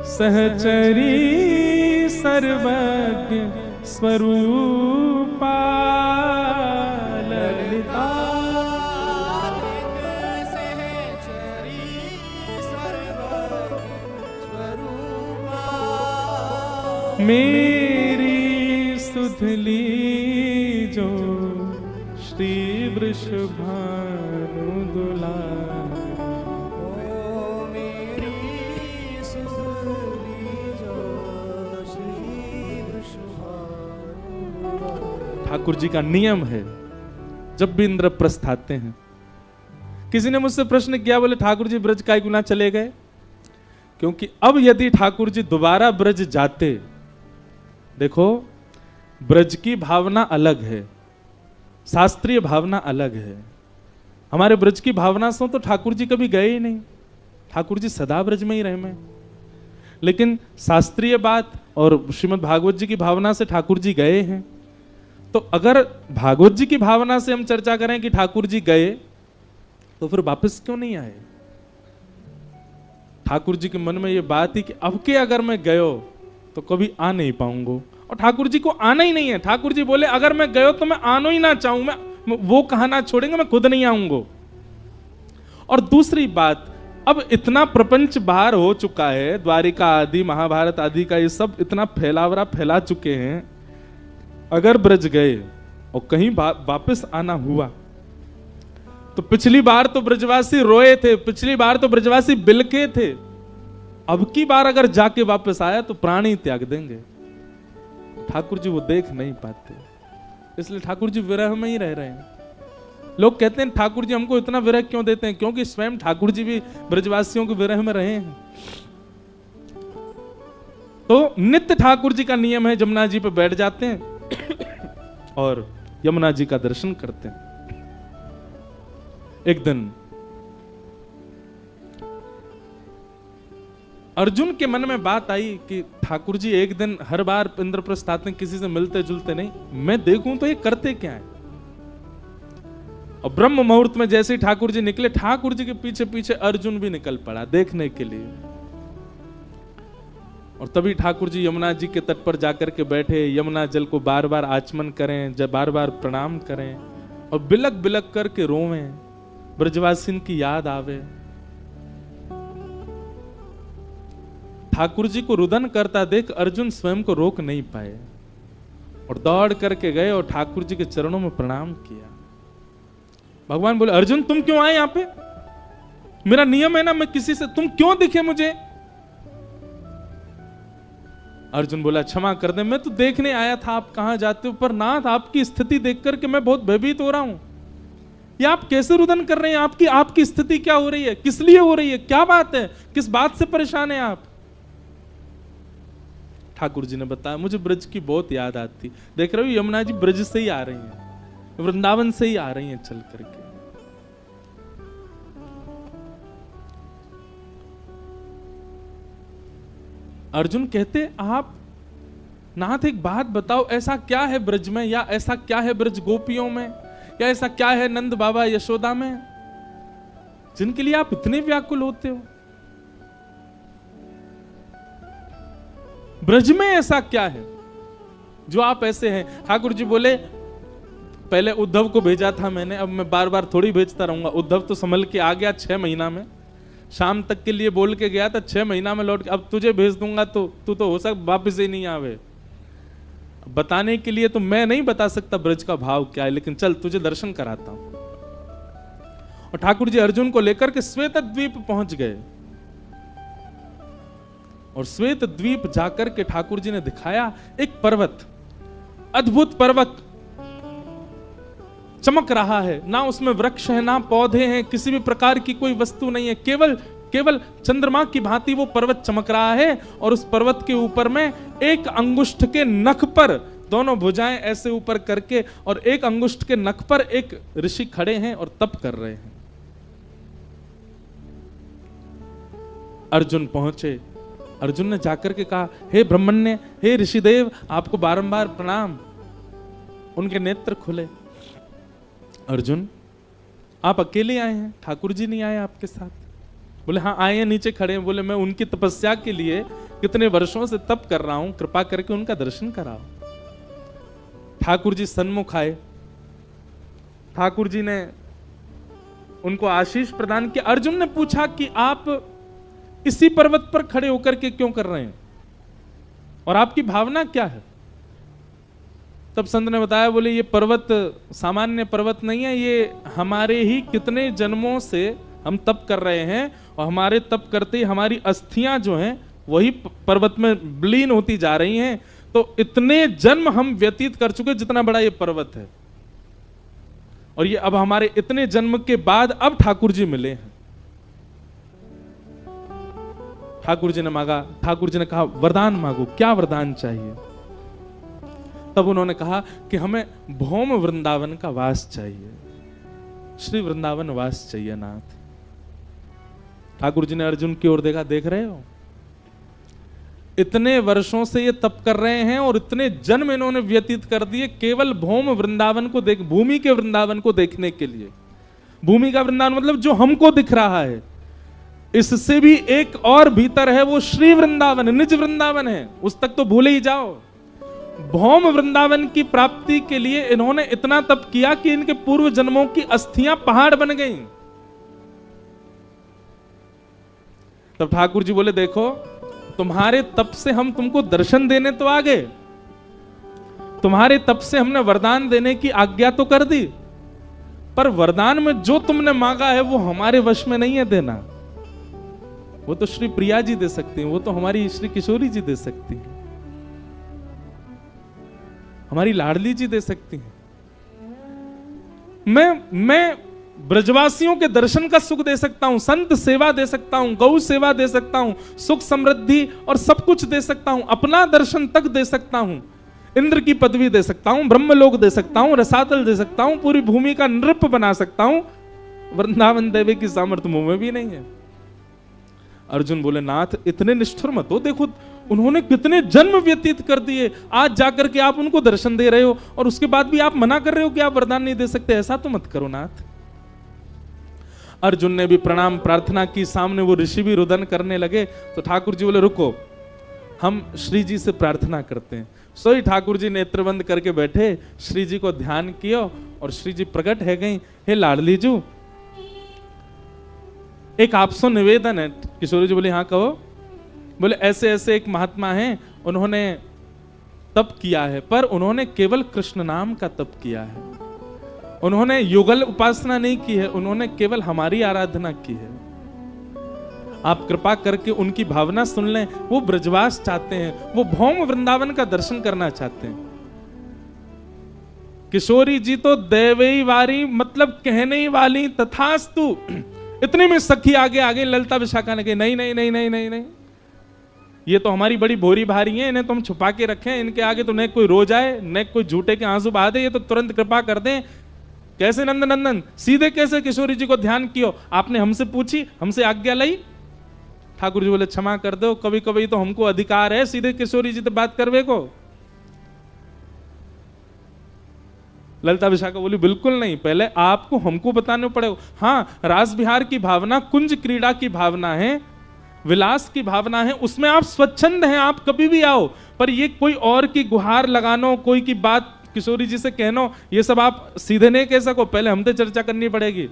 सहचरी सर्वज्ञ स्वरूपा। ललिता मेरी सुधली जो श्री वृषभानु दुलारी। मेरी सुधली जो श्री वृषभानु। ठाकुर जी का नियम है, जब भी इंद्रप्रस्थ आते हैं। किसी ने मुझसे प्रश्न किया, बोले ठाकुर जी ब्रज काय गुना चले गए? क्योंकि अब यदि ठाकुर जी दोबारा ब्रज जाते, देखो ब्रज की भावना अलग है, शास्त्रीय भावना अलग है। हमारे ब्रज की भावना से तो ठाकुर जी कभी गए ही नहीं, ठाकुर जी सदा ब्रज में ही रहे में। लेकिन शास्त्रीय बात और श्रीमद् भागवत जी की भावना से ठाकुर जी गए हैं। तो अगर भागवत जी की भावना से हम चर्चा करें कि ठाकुर जी गए, तो फिर वापस क्यों नहीं आए? ठाकुर जी के मन में ये बात थी कि अब के अगर मैं गयो तो कभी आ नहीं पाऊंगा, और ठाकुर जी को आना ही नहीं है। ठाकुर जी बोले अगर मैं गयो तो मैं आना ही ना चाहूं, मैं वो कहना छोड़ेंगे, मैं खुद नहीं आऊंगा। और दूसरी बात, अब इतना प्रपंच बाहर हो चुका है, द्वारिका आदि महाभारत आदि का ये सब इतना फैलावरा फैला चुके हैं। अगर ब्रज गए और कहीं वापस आना हुआ, तो पिछली बार तो ब्रजवासी रोए थे, पिछली बार तो ब्रजवासी बिलके थे, अब की बार अगर जाके वापस आया तो प्राण ही त्याग देंगे। ठाकुर जी वो देख नहीं पाते, इसलिए ठाकुर जी विरह में ही रह रहे हैं। लोग कहते हैं ठाकुर जी हमको इतना विरह क्यों देते हैं? क्योंकि स्वयं ठाकुर जी भी ब्रजवासियों के विरह में रहे हैं। तो नित्य ठाकुर जी का नियम है, जमुना जी पे बैठ जाते हैं और यमुना जी का दर्शन करते हैं। एक दिन अर्जुन के मन में बात आई कि ठाकुर जी एक दिन हर बार इंद्रप्रस्थ आते हैं, किसी से मिलते जुलते नहीं, मैं देखूं तो ये करते क्या है। और ब्रह्म मुहूर्त में जैसे ही ठाकुर जी निकले, ठाकुर जी के पीछे पीछे अर्जुन भी निकल पड़ा देखने के लिए। और तभी ठाकुर जी यमुना जी के तट पर जाकर के बैठे, यमुना जल को बार बार आचमन करें, जब बार बार प्रणाम करें और बिलक बिलक करके रोवें, ब्रजवासिन की याद आवे। ठाकुर जी को रुदन करता देख अर्जुन स्वयं को रोक नहीं पाए और दौड़ करके गए और ठाकुर जी के चरणों में प्रणाम किया। भगवान बोले अर्जुन तुम क्यों आए यहाँ पे? मेरा नियम है ना, मैं किसी से, तुम क्यों दिखे मुझे? अर्जुन बोला क्षमा कर दे, मैं तो देखने आया था आप कहां जाते हो, पर नाथ आपकी स्थिति देख करके मैं बहुत भयभीत हो रहा हूं। ये आप कैसे रुदन कर रहे हैं? आपकी स्थिति क्या हो रही है? किस लिए हो रही है? क्या बात है? किस बात से परेशान है आप? ठाकुर जी ने बताया मुझे ब्रज की बहुत याद आती। देख रहे हो यमुना जी ब्रज से ही आ रही हैं, वृंदावन से ही आ रही हैं चल करके। अर्जुन कहते आप नाथ एक बात बताओ, ऐसा क्या है ब्रज में, या ऐसा क्या है ब्रज गोपियों में, या ऐसा क्या है नंद बाबा यशोदा में, जिनके लिए आप इतने व्याकुल होते हो? ब्रज में ऐसा क्या है जो आप ऐसे हैं? ठाकुर जी बोले पहले उद्धव को भेजा था मैंने, अब मैं बार बार थोड़ी भेजता रहूंगा। उद्धव तो संभल के आ गया 6 महीना में, शाम तक के लिए बोल के गया था, 6 महीना में लौट के, अब तुझे भेज दूंगा तो तू तो हो सकता वापिस ही नहीं आवे। बताने के लिए तो मैं नहीं बता सकता ब्रज का भाव क्या है, लेकिन चल तुझे दर्शन कराता हूं। और ठाकुर जी अर्जुन को लेकर के श्वेत द्वीप पहुंच गए और श्वेत द्वीप जाकर के ठाकुर जी ने दिखाया एक पर्वत, अद्भुत पर्वत, चमक रहा है, ना उसमें वृक्ष है, ना पौधे हैं, किसी भी प्रकार की कोई वस्तु नहीं है, केवल चंद्रमा की भांति वो पर्वत चमक रहा है। और उस पर्वत के ऊपर में एक अंगुष्ठ के नख पर, दोनों भुजाएं ऐसे ऊपर करके, और एक अंगुष्ठ के नख पर एक ऋषि खड़े हैं और तप कर रहे हैं। अर्जुन पहुंचे। अर्जुन ने जाकर के कहा, हे ब्रह्मण्य, हे ऋषिदेव, आपको बारंबार प्रणाम। उनके नेत्र खुले। अर्जुन, आप अकेले आए हैं, ठाकुर जी नहीं आए आपके साथ? बोले हाँ आए हैं, नीचे खड़े हैं। बोले मैं उनकी तपस्या के लिए कितने वर्षों से तप कर रहा हूं, कृपा करके उनका दर्शन कराओ। ठाकुर जी सन्मुख आए। ठाकुर जी ने उनको आशीष प्रदान किया। अर्जुन ने पूछा कि आप इसी पर्वत पर खड़े होकर के क्यों कर रहे हैं और आपकी भावना क्या है? तब संत ने बताया, बोले ये पर्वत सामान्य पर्वत नहीं है, ये हमारे ही कितने जन्मों से हम तप कर रहे हैं, और हमारे तप करते ही हमारी अस्थियां जो हैं वही पर्वत में विलीन होती जा रही हैं। तो इतने जन्म हम व्यतीत कर चुके, जितना बड़ा ये पर्वत है, और ये अब हमारे इतने जन्म के बाद अब ठाकुर जी मिले हैं। ठाकुर जी ने मांगा, ठाकुर जी ने कहा वरदान मांगो, क्या वरदान चाहिए? तब उन्होंने कहा कि हमें भौम वृंदावन का वास चाहिए, श्री वृंदावन वास चाहिए नाथ। ठाकुर जी ने अर्जुन की ओर देखा, देख रहे हो इतने वर्षों से ये तप कर रहे हैं और इतने जन्म इन्होंने व्यतीत कर दिए केवल भौम वृंदावन को देख, भूमि के वृंदावन को देखने के लिए। भूमि का वृंदावन मतलब जो हमको दिख रहा है, इससे भी एक और भीतर है, वो श्री वृंदावन, निज वृंदावन है, उस तक तो भूले ही जाओ। भौम वृंदावन की प्राप्ति के लिए इन्होंने इतना तप किया कि इनके पूर्व जन्मों की अस्थियां पहाड़ बन गईं। तब ठाकुर जी बोले, देखो तुम्हारे तप से हम तुमको दर्शन देने तो आ गए, तुम्हारे तप से हमने वरदान देने की आज्ञा तो कर दी, पर वरदान में जो तुमने मांगा है वो हमारे वश में नहीं है देना। वो तो श्री प्रिया जी दे सकती हैं, वो तो हमारी श्री किशोरी जी दे सकती हैं, हमारी लाडली जी दे सकती हैं। मैं ब्रजवासियों के दर्शन का सुख दे सकता हूं, संत सेवा दे सकता हूं, गौ सेवा दे सकता हूं, सुख समृद्धि और सब कुछ दे सकता हूं, अपना दर्शन तक दे सकता हूं, इंद्र की पदवी दे सकता हूं, ब्रह्मलोक दे सकता हूं, रसातल दे सकता हूं, पूरी भूमि का नृप बना सकता हूं। वृंदावन देवी की सामर्थ्य मुंह में भी नहीं है। अर्जुन बोले, नाथ इतने निष्ठुर मत हो, देखो उन्होंने कितने जन्म व्यतीत कर दिए, आज जाकर के आप उनको दर्शन दे रहे हो और उसके बाद भी आप मना कर रहे हो कि आप वरदान नहीं दे सकते। ऐसा तो मत करो नाथ। अर्जुन ने भी प्रणाम प्रार्थना की, सामने वो ऋषि भी रुदन करने लगे। तो ठाकुर जी बोले, रुको, हम श्री जी से प्रार्थना करते हैं। सोई ठाकुर जी नेत्र बंद करके बैठे, श्री जी को ध्यान किया और श्री जी प्रकट है गई। हे लाडली जू, एक आपसे निवेदन है। किशोरी जी बोले, हाँ कहो। बोले, ऐसे ऐसे एक महात्मा हैं, उन्होंने तप किया है, पर उन्होंने केवल कृष्ण नाम का तप किया है, उन्होंने युगल उपासना नहीं की है, उन्होंने केवल हमारी आराधना की है। आप कृपा करके उनकी भावना सुन लें। वो ब्रजवास चाहते हैं, वो भौम वृंदावन का दर्शन करना चाहते हैं। किशोरी जी तो देवई वारी, मतलब कहने ही वाली, तथास्तु। इतने में सखी आगे आगे ललिता विशाखा ने कही, नहीं नहीं नहीं नहीं नहीं नहीं, ये तो हमारी बड़ी भोरी भारी है, इन्हें तो हम छुपा के रखें, इनके आगे तो न कोई रो जाए, न कोई झूठे के आंसू बहा दे, ये तो तुरंत कृपा कर दें। कैसे नंदन, सीधे कैसे किशोरी जी को ध्यान कियो? आपने हमसे पूछी, हमसे आज्ञा लाई? ठाकुर जी बोले, क्षमा कर दो, कभी कभी तो हमको अधिकार है सीधे किशोरी जी से बात करवे को। ललिता विशाखा बोली, बिल्कुल नहीं, पहले आपको हमको बताने पड़ेगा। हाँ, रास विहार की भावना, कुंज क्रीड़ा की भावना है, विलास की भावना है, उसमें आप स्वच्छंद हैं, आप कभी भी आओ, पर ये कोई और की गुहार लगानो, कोई की बात किशोरी जी से कहनो, ये सब आप सीधे नहीं कह सको, पहले हमसे चर्चा करनी पड़ेगी।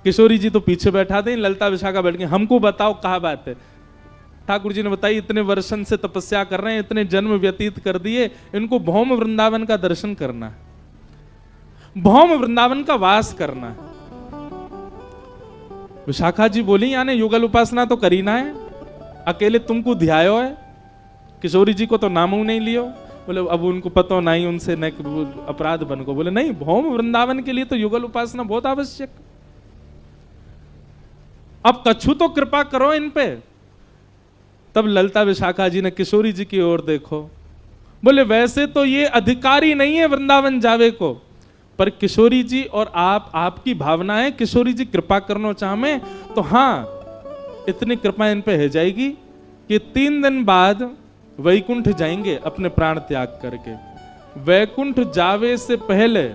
किशोरी जी तो पीछे बैठा दें, ललिता विशाखा बैठ गई, हमको बताओ कहाँ बात है। ठाकुर जी ने बताई, इतने वर्षन से तपस्या कर रहे हैं, इतने जन्म व्यतीत कर दिए, इनको भौम वृंदावन का दर्शन करना है, भौम वृंदावन का वास करना है। विशाखा जी बोली, यानी युगल उपासना तो करी ना है, अकेले तुमको ध्यायो है, किशोरी जी को तो नामों नहीं लियो। बोले अब उनको पता नहीं, उनसे न अपराध बन को। बोले नहीं, भौम वृंदावन के लिए तो युगल उपासना बहुत आवश्यक। अब कछु तो कृपा करो इन पे। तब ललिता विशाखा जी ने किशोरी जी की ओर देखो, बोले वैसे तो ये अधिकारी नहीं है वृंदावन जावे को, पर किशोरी जी और आपकी भावना है, किशोरी जी कृपा करना चाहे तो हाँ, इतनी कृपा इन पे हो जाएगी कि 3 दिन बाद वैकुंठ जाएंगे अपने प्राण त्याग करके। वैकुंठ जावे से पहले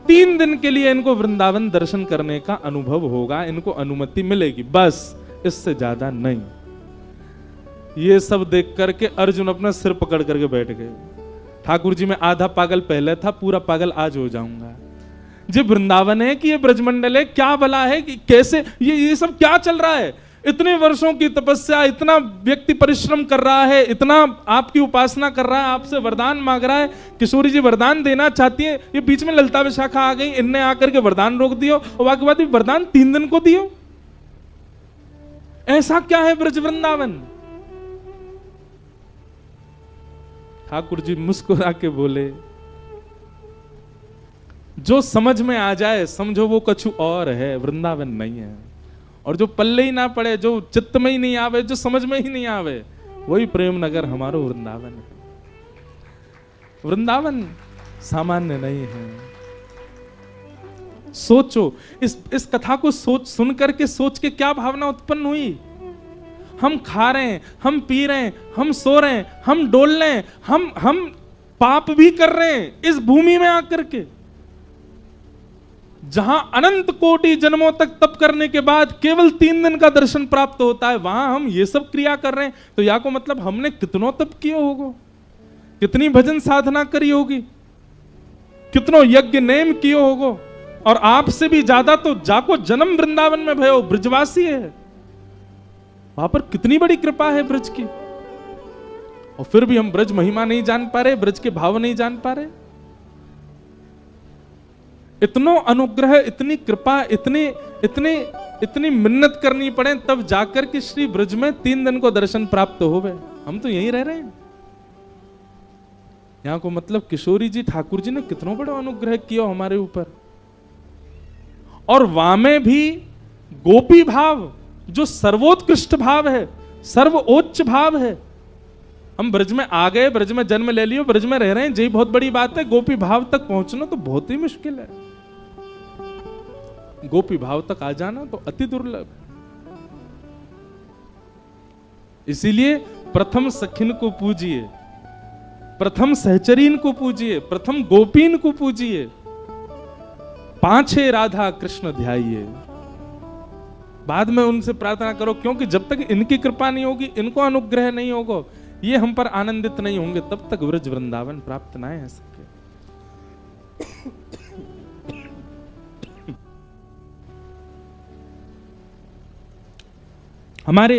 3 दिन के लिए इनको वृंदावन दर्शन करने का अनुभव होगा, इनको अनुमति मिलेगी, बस इससे ज्यादा नहीं। ये सब देख करके अर्जुन अपना सिर पकड़ करके बैठ गए। ठाकुर जी, मैं आधा पागल पहले था, पूरा पागल आज हो जाऊंगा। ये वृंदावन है कि ये ब्रजमंडल है? क्या भला है कि कैसे ये सब क्या चल रहा है? इतने वर्षों की तपस्या, इतना व्यक्ति परिश्रम कर रहा है, इतना आपकी उपासना कर रहा है, आपसे वरदान मांग रहा है। किशोरी जी वरदान देना चाहती है, ये बीच में ललिता विशाखा आ गई, इनने आकर के वरदान रोक दियो, और बाकी बात वरदान 3 दिन को दियो। ऐसा क्या है ब्रज वृंदावन? ठाकुर जी मुस्कुरा के बोले, जो समझ में आ जाए समझो वो कछु और है, वृंदावन नहीं है। और जो पल्ले ही ना पड़े, जो चित्त में ही नहीं आवे, जो समझ में ही नहीं आवे, वही प्रेम नगर हमारो वृंदावन है। वृंदावन सामान्य नहीं है। सोचो, इस कथा को सुन करके सोच के क्या भावना उत्पन्न हुई? हम खा रहे हैं, हम पी रहे हैं, हम सो रहे हैं, हम डोल रहे हैं, हम पाप भी कर रहे हैं इस भूमि में आकर के, जहां अनंत कोटि जन्मों तक तप करने के बाद केवल 3 दिन का दर्शन प्राप्त होता है, वहां हम ये सब क्रिया कर रहे हैं। तो या को मतलब हमने कितनों तप किए होगो, कितनी भजन साधना करी होगी, कितनों यज्ञ नेम किए होगो, और आपसे भी ज्यादा तो जाको जन्म वृंदावन में भयो, ब्रजवासी है, वहां पर कितनी बड़ी कृपा है ब्रज की। और फिर भी हम ब्रज महिमा नहीं जान पा रहे, ब्रज के भाव नहीं जान पा रहे। इतनो अनुग्रह, इतनी कृपा, इतनी मिन्नत करनी पड़े तब जाकर के श्री ब्रज में 3 दिन को दर्शन प्राप्त हो गए। हम तो यहीं रह रहे हैं। यहां को मतलब किशोरी जी, ठाकुर जी ने कितना बड़ा अनुग्रह किया हमारे ऊपर। और वहां में भी गोपी भाव, जो सर्वोत्कृष्ट भाव है, सर्वोच्च भाव है। हम ब्रज में आ गए, ब्रज में जन्म ले लियो, ब्रज में रह रहे हैं, यही बहुत बड़ी बात है। गोपी भाव तक पहुंचना तो बहुत ही मुश्किल है। गोपी भाव तक आ जाना तो अति दुर्लभ। इसीलिए प्रथम सखिन को पूजिए, प्रथम सहचरीन को पूजिए, प्रथम गोपीन को पूजिए, पांचे राधा कृष्ण ध्याइए। बाद में उनसे प्रार्थना करो, क्योंकि जब तक इनकी कृपा नहीं होगी, इनको अनुग्रह नहीं होगा, ये हम पर आनंदित नहीं होंगे, तब तक ब्रज वृंदावन प्राप्त ना है सके। हमारे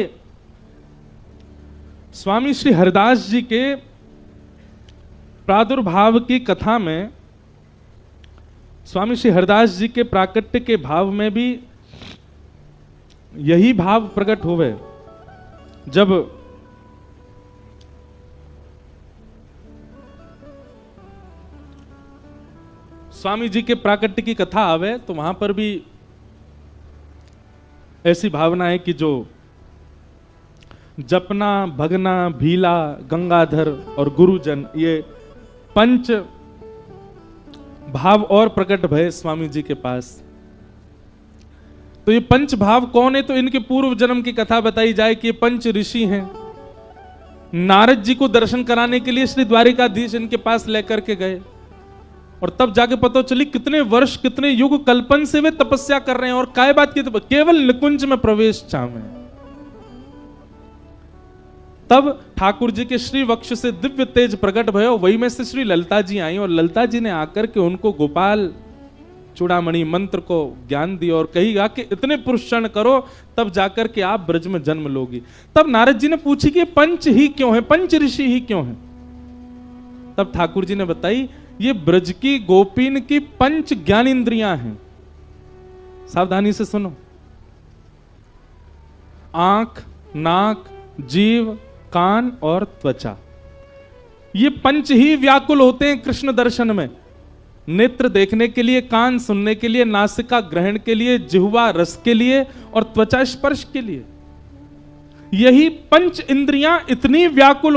स्वामी श्री हरिदास जी के प्रादुर्भाव की कथा में, स्वामी श्री हरिदास जी के प्राकट्य के भाव में भी यही भाव प्रकट हुए। जब स्वामी जी के प्राकट्य की कथा आवे तो वहां पर भी ऐसी भावना है कि जो जपना, भगना, भीला, गंगाधर और गुरुजन, ये 5 भाव और प्रकट भय स्वामी जी के पास। तो ये 5 भाव कौन है? तो इनके पूर्व जन्म की कथा बताई जाए कि ये 5 ऋषि हैं। नारद जी को दर्शन कराने के लिए श्री द्वारिकाधीश इनके पास लेकर के गए, और तब जाके पता चली कितने वर्ष, कितने युग कल्पन से वे तपस्या कर रहे हैं, और काय बात की केवल निकुंज में प्रवेश चाहे। तब ठाकुर जी के श्री वक्ष से दिव्य तेज प्रकट भयो, वही में से श्री ललिता जी आई, और ललिता जी ने आकर के उनको गोपाल चूड़ामणि मंत्र को ज्ञान दिया और कहीगा कि इतने पुरुषण करो तब जाकर के आप ब्रज में जन्म लोगी। तब नारद जी ने पूछी कि 5 ही क्यों है, 5 ऋषि ही क्यों है? तब ठाकुर जी ने बताई, ये ब्रज की गोपीन की 5 ज्ञानेंद्रियां हैं। सावधानी से सुनो। आंख, नाक, जीव, कान और त्वचा, ये पंच ही व्याकुल होते हैं कृष्ण दर्शन में। नेत्र देखने के लिए, कान सुनने के लिए, नासिका ग्रहण के लिए, जिह्वा रस के लिए और त्वचा स्पर्श के लिए। यही पंच इंद्रियां इतनी व्याकुल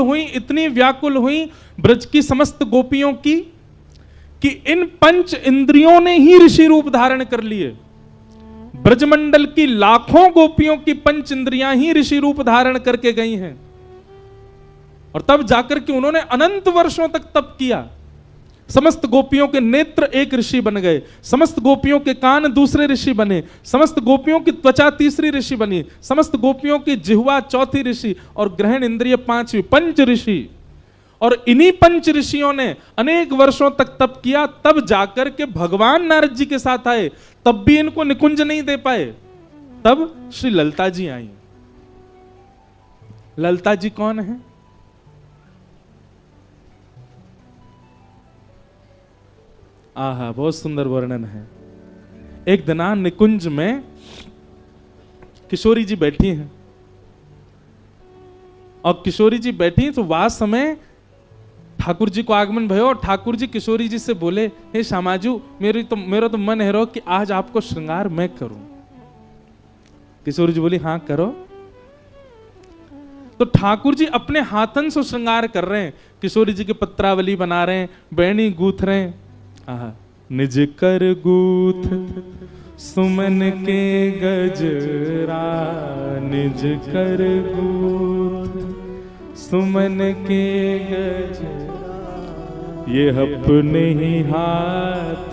हुई ब्रज की समस्त गोपियों की कि इन पंच इंद्रियों ने ही ऋषि रूप धारण कर लिए। ब्रजमंडल की लाखों गोपियों की पंच इंद्रियां ही ऋषि रूप धारण करके गई हैं। और तब जाकर के उन्होंने अनंत वर्षों तक तप किया। समस्त गोपियों के नेत्र एक ऋषि बन गए, समस्त गोपियों के कान दूसरे ऋषि बने, समस्त गोपियों की त्वचा तीसरी ऋषि बनी, समस्त गोपियों की जिह्वा चौथी ऋषि और ग्रहण इंद्रिय पांचवी, पंच ऋषि। और इन्हीं पंच ऋषियों ने अनेक वर्षों तक तप किया, तब जाकर के भगवान नारद जी के साथ आए। तब भी इनको निकुंज नहीं दे पाए। तब श्री ललिता जी आई। ललिता जी कौन है? आहा, बहुत सुंदर वर्णन है। एक दिना निकुंज में किशोरी जी बैठी हैं और किशोरी जी बैठी तो वह समय ठाकुर जी को आगमन भयो और ठाकुर जी किशोरी जी से बोले, हे श्यामाजू, मेरा तो मन है रो कि आज आपको श्रृंगार मैं करूं। किशोरी जी बोली, हाँ करो। तो ठाकुर जी अपने हाथन से श्रृंगार कर रहे हैं। किशोरी जी की पत्रावली बना रहे हैं, बैणी गूथ रहे हैं। निज कर गूथ सुमन के गजरा, निज कर गूथ सुमन के गजरा, ये अपने ही हाथ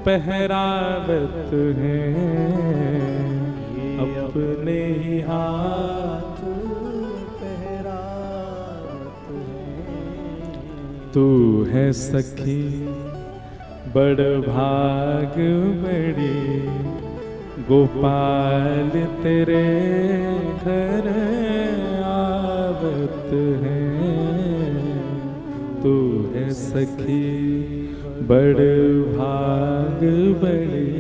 पहरावत हैं, अपने ही हाथ पहरावत हैं। तू है सखी बड़ भाग बड़ी, गोपाल तेरे घर आवत हैं। तू है सखी बड़ भाग बड़ी,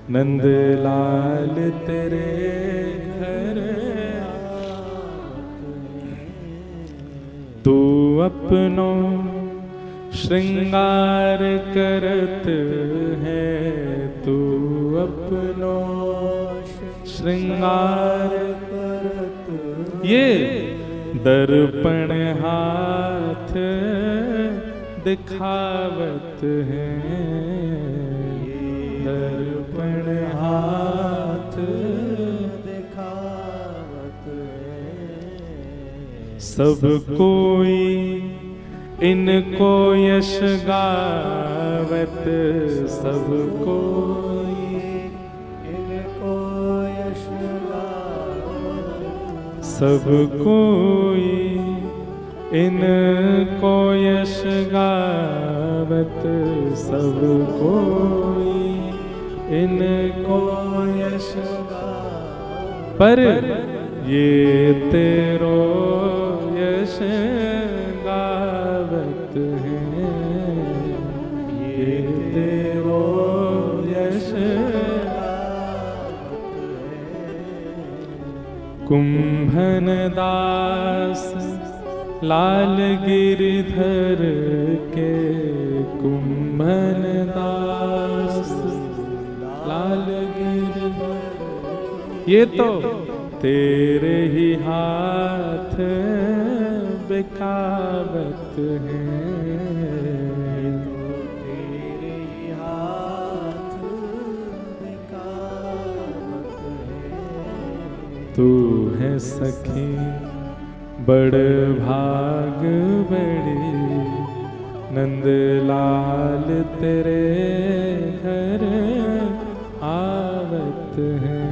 नंदलाल तेरे घर आवत हैं। तू अपनो श्रृंगार करत है, तू अपनो श्रृंगार करत, ये दर्पण हाथ दिखावत है, दर्पण हाथ दिखावत है। सब कोई इनको यश गावत, सब कोई इनको यश गावत, सब कोई इनको यश गावत, सब कोई इनको यश गावत, पर ये तेरो यश गावत हैं, ये तेरो यश गावत हैं। कुंभन दास लाल गिरधर के, कुंभन दास लाल गिरधर, ये तो तेरे ही हाथ बेकावत हैं, तेरे ही हाथ बेकावत हैं। तू है सखी बड़ भाग बड़ी, नंदलाल तेरे घर आवत हैं।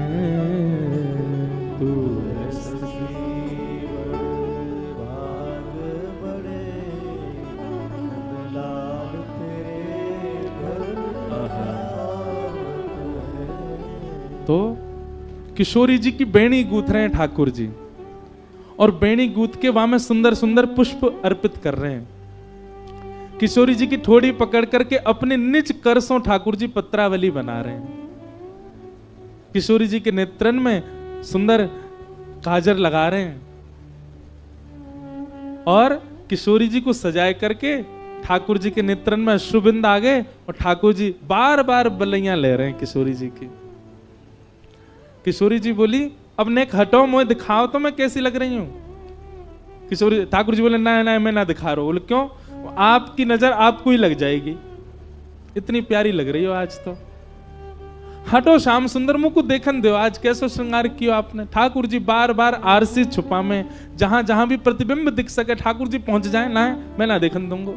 तू है सखी बड़ भाग बड़े, नंदलाल तेरे घर आवत हैं। तो किशोरी जी की बेणी गूंथ रहे हैं ठाकुर जी, और बेणी गूंथ के वहां में सुंदर सुंदर पुष्प अर्पित कर रहे हैं। किशोरी जी की ठोड़ी पकड़ करके अपने निज करसों ठाकुर जी पत्रावली बना रहे हैं। किशोरी जी के नेत्रन में सुंदर काजर लगा रहे हैं। और किशोरी जी को सजाए करके ठाकुर जी के नेत्रन में अश्रुबिंद आ गए और ठाकुर जी बार बार बलैया ले रहे हैं किशोरी जी की। किशोरी जी बोली अब नेक हटो, मुझे दिखाओ तो मैं कैसी लग रही हूं। किशोरी ठाकुर जी बोले ना ना मैं ना दिखा रहा हूं। बोले क्यों? आपकी नजर आपको ही लग जाएगी, इतनी प्यारी लग रही हो आज तो। हटो श्याम सुंदर मुंह को देखन दो, आज कैसो श्रृंगार कियो आपने। ठाकुर जी बार बार आरसी छुपा में जहां जहां भी प्रतिबिंब दिख सके ठाकुर जी पहुंच जाए, ना मैं ना देखन दूंगा।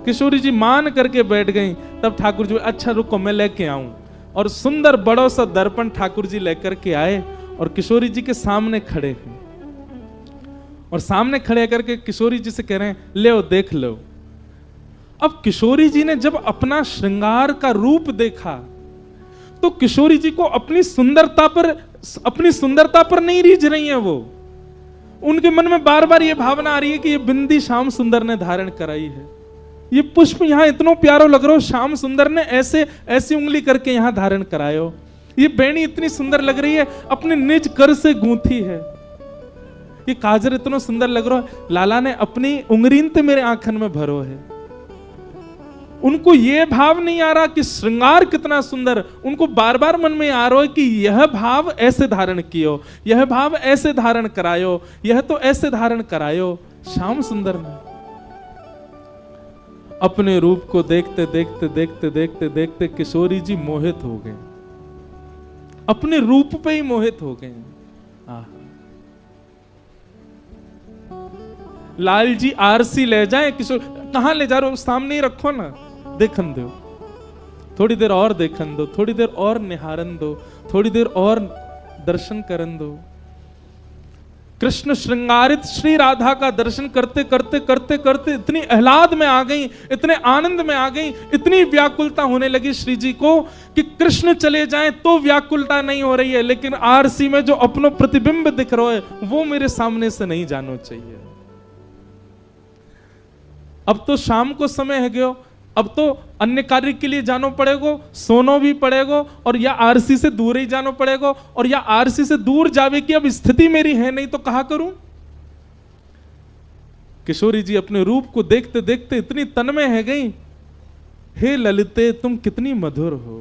किशोरी जी मान करके बैठ गई। तब ठाकुर जी अच्छा रुको मैं लेके आऊं, और सुंदर बड़ो सा दर्पण ठाकुर जी लेकर के आए और किशोरी जी के सामने खड़े हैं। और सामने खड़े करके किशोरी जी से कह रहे हैं ले देख लो। अब किशोरी जी ने जब अपना श्रृंगार का रूप देखा तो किशोरी जी को अपनी सुंदरता पर नहीं रीझ रही है वो। उनके मन में बार बार ये भावना आ रही है कि ये बिंदी श्याम सुंदर ने धारण कराई है, ये पुष्प यहां इतना प्यारो लग रहा हो, श्याम सुंदर ने ऐसे ऐसी उंगली करके यहां धारण करायो, ये बेणी इतनी सुंदर लग रही है, अपने निज कर से गूंथी है, ये काजर इतना सुंदर लग रहा है, लाला ने अपनी उंगलीन ते मेरे आंखन में भरो है। उनको यह भाव नहीं आ रहा कि श्रृंगार कितना सुंदर, उनको बार बार मन में आ रहा है कि यह भाव ऐसे धारण कियो, यह भाव ऐसे धारण करायो, यह तो ऐसे धारण करायो। श्याम सुंदर ने अपने रूप को देखते देखते देखते देखते देखते किशोरी जी मोहित हो गए, अपने रूप पे ही मोहित हो गए। लाल जी आरसी ले जाए, किशोर कहां ले जा रहे हो, सामने ही रखो ना, देखन दो, थोड़ी देर और देखन दो, थोड़ी देर और निहारन दो, थोड़ी देर और दर्शन करन दो। कृष्ण श्रृंगारित श्री राधा का दर्शन करते करते करते करते इतनी आह्लाद में आ गई, इतने आनंद में आ गई, इतनी व्याकुलता होने लगी श्री जी को कि कृष्ण चले जाएं तो व्याकुलता नहीं हो रही है, लेकिन आरसी में जो अपनो प्रतिबिंब दिख रहा है वो मेरे सामने से नहीं जाना चाहिए। अब तो शाम को समय है गयो, अब तो अन्य कार्य के लिए जानो पड़ेगो, सोनो भी पड़ेगो, और या आरसी से दूर ही जानो पड़ेगो, और या आरसी से दूर जावे की अब स्थिति मेरी है नहीं तो कहा करूं। किशोरी जी अपने रूप को देखते देखते इतनी तन्मय है गई, हे ललिते तुम कितनी मधुर हो।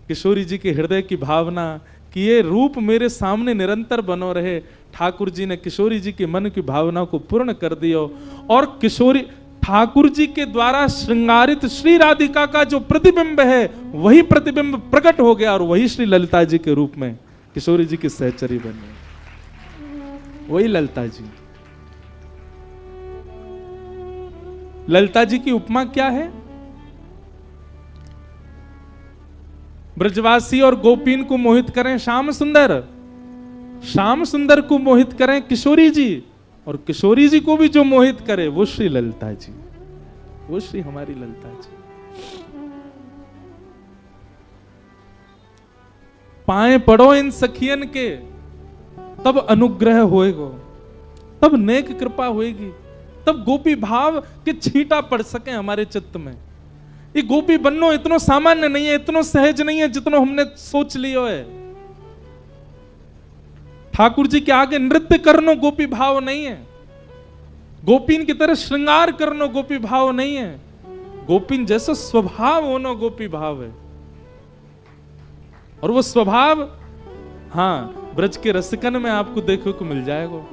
किशोरी जी के हृदय की भावना कि ये रूप मेरे सामने निरंतर बनो रहे, ठाकुर जी ने किशोरी जी के मन की भावना को पूर्ण कर दियो, और किशोरी ठाकुर जी के द्वारा श्रृंगारित श्री राधिका का जो प्रतिबिंब है वही प्रतिबिंब प्रकट हो गया, और वही श्री ललिता जी के रूप में किशोरी जी की सहचरी बनी, वही ललिता जी। ललिता जी की उपमा क्या है? ब्रजवासी और गोपीन को मोहित करें श्याम सुंदर, श्याम सुंदर को मोहित करें किशोरी जी, और किशोरी जी को भी जो मोहित करे वो श्री ललिता जी, वो श्री हमारी ललिता जी। पाए पड़ो इन सखियन के, तब अनुग्रह होएगो, तब नेक कृपा होएगी, तब गोपी भाव के छींटा पड़ सके हमारे चित्त में। ये गोपी बननो इतना सामान्य नहीं है, इतना सहज नहीं है जितना हमने सोच लियो है। ठाकुर जी के आगे नृत्य करनो गोपी भाव नहीं है, गोपीन की तरह श्रृंगार करनो गोपी भाव नहीं है, गोपीन जैसा स्वभाव होना गोपी भाव है। और वो स्वभाव हाँ ब्रज के रसिकन में आपको देखने को मिल जाएगा।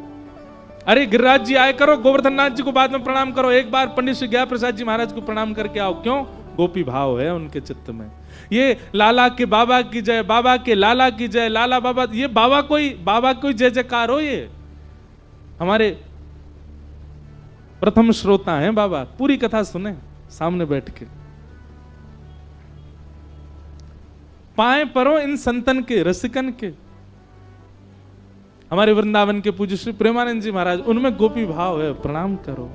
अरे गिरिराज जी आए करो, गोवर्धन नाथ जी को बाद में प्रणाम करो, एक बार पंडित श्री गया प्रसाद जी महाराज को प्रणाम करके आओ। क्यों? गोपी भाव है उनके चित्त में। ये लाला के बाबा की जय, बाबा के लाला की जय, लाला बाबा, ये बाबा कोई जय जयकार हो। ये हमारे प्रथम श्रोता हैं बाबा, पूरी कथा सुने सामने बैठ के। पाए परो इन संतन के, रसिकन के। हमारे वृंदावन के पूज्य श्री प्रेमानंद जी महाराज, उनमें गोपी भाव है, प्रणाम करो।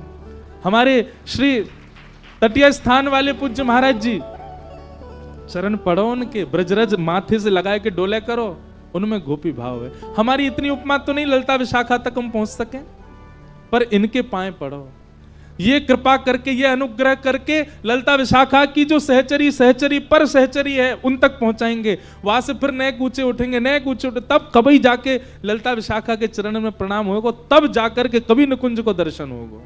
हमारे श्री तटीय स्थान वाले पूज्य महाराज जी, चरण पड़ो उनके, ब्रजरज माथे से लगाए के डोले करो, उनमें गोपी भाव है। हमारी इतनी उपमा तो नहीं ललिता विशाखा तक हम पहुंच सके, पर इनके पाए पड़ो। ये कृपा करके, ये अनुग्रह करके ललिता विशाखा की जो सहचरी सहचरी पर सहचरी है उन तक पहुंचाएंगे। वहां से फिर नए कूचे उठेंगे, नए कूचे उठे, तब कभी जाके ललिता विशाखा के चरण में प्रणाम होगा, तब जाकर के कभी निकुंज को दर्शन होगा।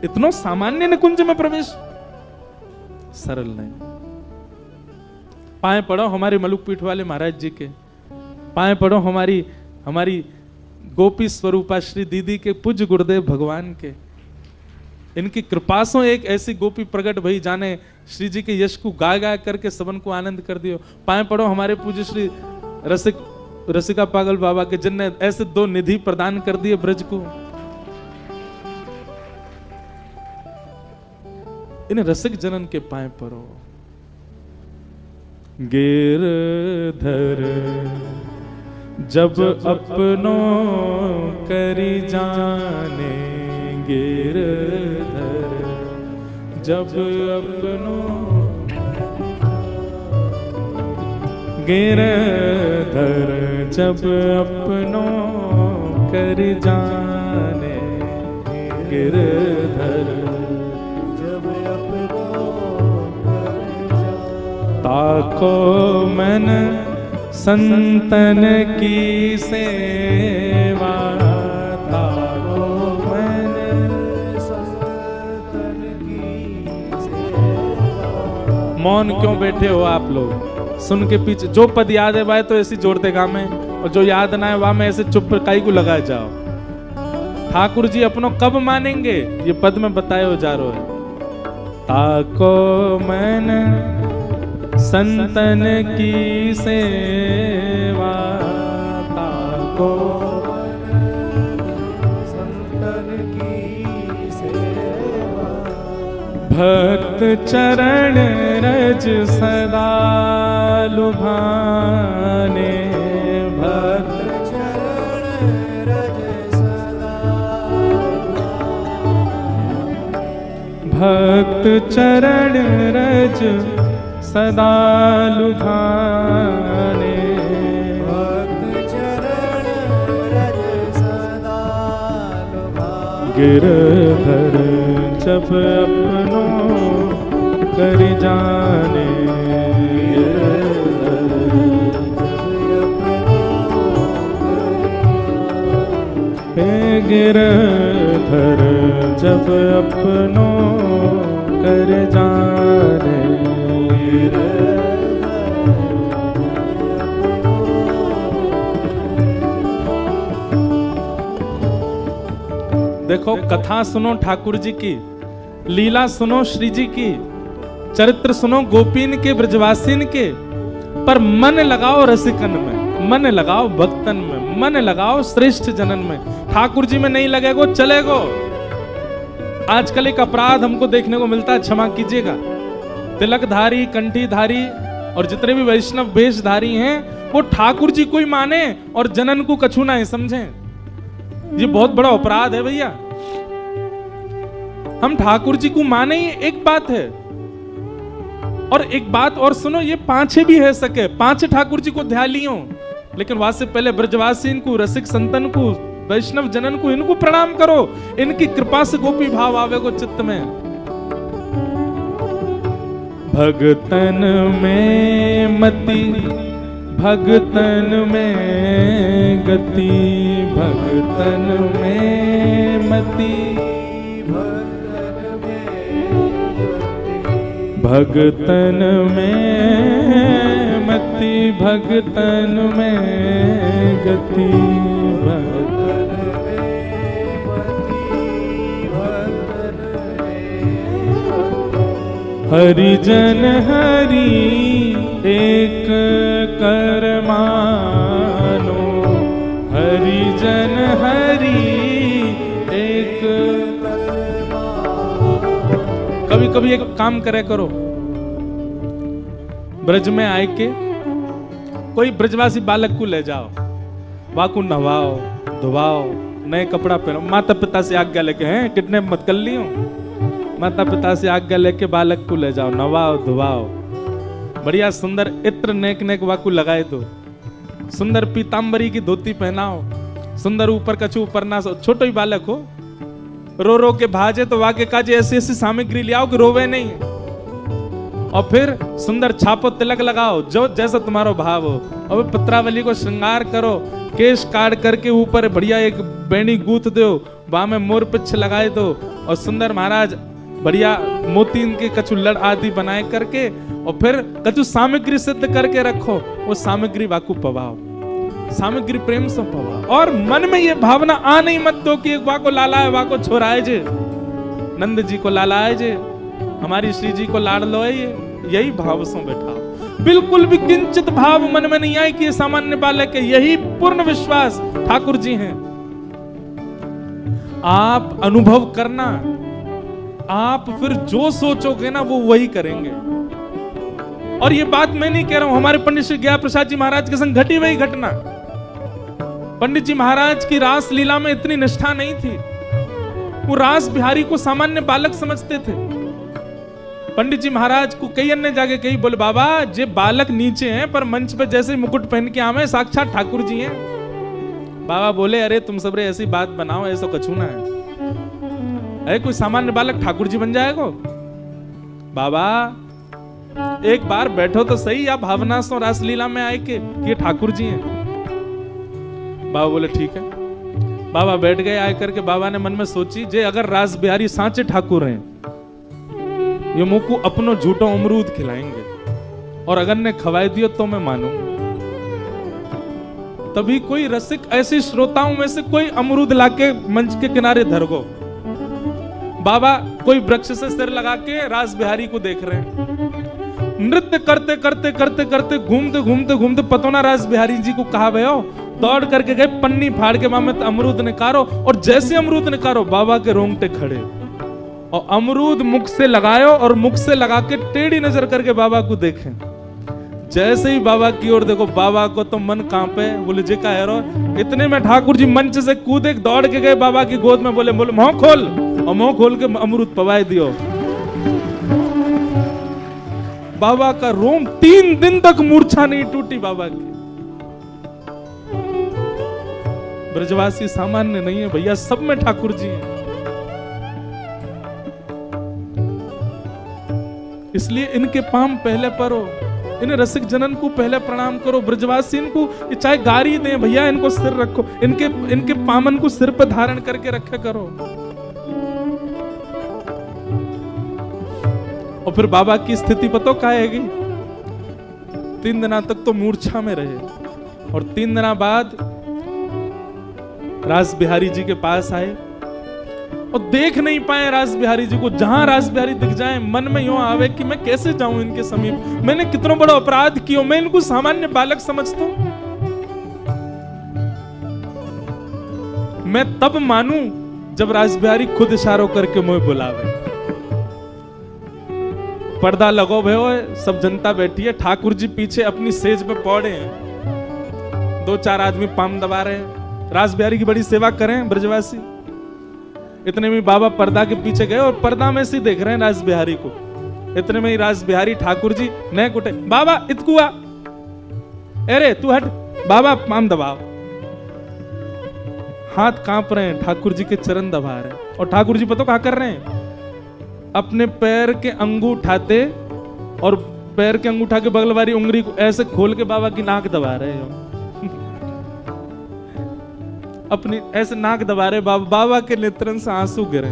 इतना सामान्य निकुंज में प्रवेश सरल नहीं। पाए पड़ो हमारे मलुक पीठ वाले महाराज जी के, पाए पड़ो हमारी गोपी स्वरूपा श्री दीदी के, पूज्य गुरुदेव भगवान के। इनकी कृपा से एक ऐसी गोपी प्रकट भई जाने श्री जी के यश को गा गा करके सबन को आनंद कर दियो। पाए पड़ो हमारे पूज्य श्री रसिका पागल बाबा के, जिनने ऐसे दो निधि प्रदान कर दिए ब्रज को। इन रसिक जनन के पाए पड़ो। गिरधर जब अपनों करी जाने, गिरधर जब अपनों, गिरधर जब अपनों कर जाने, गिरधर जब अपनों कर जाने। ताको मन संतन की सेवा, ताको मन संतन की सेवा। मौन क्यों बैठे हो आप लोग? सुन के पीछे जो पद याद है वाह तो ऐसी जोड़ते गा में, और जो याद ना है वह में ऐसे चुप काई को लगा जाओ। ठाकुर जी अपनों कब मानेंगे ये पद में बताए हो जा रहे है। ताको मन संतन की सेवा, ताको संतन की सेवा। भक्त चरण रज सदा लुभाने, भक्त चरण रज सदा। भक्त चरण रज सदा लुभाने, भक्त चरण रज सदा लुभाने। गिरधर जब अपनों कर जाने, हे गिरधर जब अपनों कर जाने। देखो कथा सुनो ठाकुर जी की, लीला सुनो श्री जी की, चरित्र सुनो गोपीन के ब्रजवासीन के, पर मन लगाओ रसिकन में, मन लगाओ भक्तन में, मन लगाओ श्रेष्ठ जनन में। ठाकुर जी में नहीं लगेगो चलेगो। आजकल एक अपराध हमको देखने को मिलता है, क्षमा कीजिएगा, तिलकधारी, कंठीधारी और जितने भी वैष्णव वेशधारी हैं वो ठाकुर जी को ही माने और जनन को कछु ना समझें। ये बहुत बड़ा अपराध है भैया। हम ठाकुर जी को माने ही एक बात है, और एक बात और सुनो, ये पांचे भी है सके, पांचे ठाकुर जी को ध्यान लियो, लेकिन वहां से पहले ब्रजवासी इनको, रसिक संतन को, वैष्णव जनन को, इनको प्रणाम करो। इनकी कृपा से गोपी भाव आवेगो चित्त में। भगतन में मति, भगतन में गति, भगतन में मति, भगतन में मति, भगतन में गति, भगतन में मति, भगतन में। हरिजन हरि एक कर मानो, हरिजन हरि एक कर मानो। कभी कभी एक काम करे करो, ब्रज में आए के कोई ब्रजवासी बालक को ले जाओ, वाकू नहवाओ धुवाओ, नए कपड़ा पहनो, माता पिता से आज्ञा लेके, हैं कितने मत कर लियो, माता पिता से आज्ञा लेके बालक को ले जाओ, नवाओ धुवाओ, बढ़िया सुंदर इत्र नेक नेक वाकू लगाए दो, सुंदर पीतांबरी की धोती पहनाओ, सुंदर ऊपर कछु ऊपर ना, छोटो ही बालक हो, रो रो के भाजे तो वाक्य काजे ऐसी ऐसी सामग्री ले आओ कि रोवे नहीं। और फिर सुंदर छापो, तिलक लगाओ, जो जैसा तुम्हारा भाव हो। और पत्रावली को श्रृंगार करो, केश काट करके ऊपर बढ़िया एक बेणी गूंथ दो, वहां में मोर पिछ लगाए दो, और सुंदर महाराज बढ़िया मोती इनके कछु लड़ आदि बनाए करके, और फिर कछु सामग्री सिद्ध करके रखो। वो सामग्री वाकु पवाओ, सामग्री प्रेम से पवाओ। और मन में ये भावना आ नहीं मत दो कि एक वाको लाला है, वाको छोराए जे, नंद जी को लालाए जे, हमारी श्री जी को लाड़ लो है। यही भाव से बैठाओ। बिल्कुल भी किंचित भाव मन में नहीं आए कि ये सामान्य बालक है। यही पूर्ण विश्वास ठाकुर जी हैं। आप अनुभव करना, आप फिर जो सोचोगे ना वो वही करेंगे। और ये बात मैं नहीं कह रहा हूं, हमारे पंडित श्री ज्ञान प्रसाद जी महाराज के संग घटी वही घटना। पंडित जी महाराज की रास लीला में इतनी निष्ठा नहीं थी, वो रास बिहारी को सामान्य बालक समझते थे। पंडित जी महाराज को कई अन्य जाके कही, बोले बाबा जे बालक नीचे हैं पर मंच पे जैसे मुकुट पहन के आवे साक्षात ठाकुर जी हैं। बाबा बोले अरे तुम सब रे ऐसी बात बनाओ, ऐसा कछु ना है। अरे कोई सामान्य बालक ठाकुर जी बन जाएगा? बाबा एक बार बैठो तो सही, या भावना से रासलीला में आए के ये ठाकुर जी हैं। बाबा बोले ठीक है। बाबा बैठ गए, आए करके बाबा ने मन में सोची, जे अगर रास बिहारी सांचे ठाकुर हैं, ये मुंह को अपनो झूठो अमरूद खिलाएंगे, और अगर ने खवाए दियो तो मैं मानूंगा। तभी कोई रसिक ऐसे श्रोताओं में से कोई अमरूद लाके मंच के किनारे धरगो। बाबा कोई वृक्ष से सिर लगा के रास बिहारी को देख रहे हैं। नृत्य करते करते करते करते घूमते घूमते घूमते पतोना रास बिहारी जी को कहा भयो, दौड़ करके गए, पन्नी फाड़ के मामे अमरूद निकारो, और जैसे अमरूद निकारो बाबा के रोंगटे खड़े, और अमरूद मुख से लगायो, और मुख से लगा के टेढ़ी नजर करके बाबा को देखें। जैसे ही बाबा की ओर देखो, बाबा को तो मन कांपे, बोले जे का हेरो। इतने में ठाकुर जी मंच से कूदे, दौड़ के गए बाबा की गोद में, बोले मुंह खोल, और मुंह खोल के अमरूद पवाए दियो। बाबा का रोम 3 दिन तक मूर्छा नहीं टूटी बाबा की। ब्रजवासी सामान्य नहीं है भैया, सब में ठाकुर जी हैं। इसलिए इनके पाम पहले परो, इन रसिक जनन को पहले प्रणाम करो। ब्रजवासी इनको चाहे गारी दें भैया, इनको सिर रखो, इनके पामन को सिर पर धारण करके रखे करो। और फिर बाबा की स्थिति पतो क्या आएगी? 3 दिना तक तो मूर्छा में रहे, और 3 दिना बाद रास बिहारी जी के पास आए, और देख नहीं पाए रास बिहारी जी को। जहां रास बिहारी दिख जाए, मन में यूं आवे कि मैं कैसे जाऊं इनके समीप, मैंने कितना बड़ा अपराध किया, मैं इनको सामान्य बालक समझता हूं। मैं तब मानूं जब रास बिहारी खुद इशारों करके मुझे बुलावे। पर्दा लगो भयो, सब जनता बैठी है, ठाकुर जी पीछे अपनी सेज पे पौड़े हैं, 2-4 आदमी पाम दबा रहे हैं। रास बिहारी की बड़ी सेवा करें ब्रजवासी। इतने में बाबा पर्दा के पीछे गए, और पर्दा में से देख रहे हैं रास बिहारी को। इतने में ही रास बिहारी ठाकुर जी न कुटे, बाबा इतकुआ, अरे तू हट, बाबा पाम दबाओ। हाथ कांप रहे हैं, ठाकुर जी के चरण दबा रहे हैं। और ठाकुर जी पता क्या कर रहे हैं? अपने पैर के अंगूठे उठाते, और पैर के अंगूठा के बगल वाली उंगली को ऐसे खोल के बाबा की नाक दबा रहे हैं। अपनी ऐसे नाक दबा रहे, बाबा के नेत्रन से आंसू गिरे।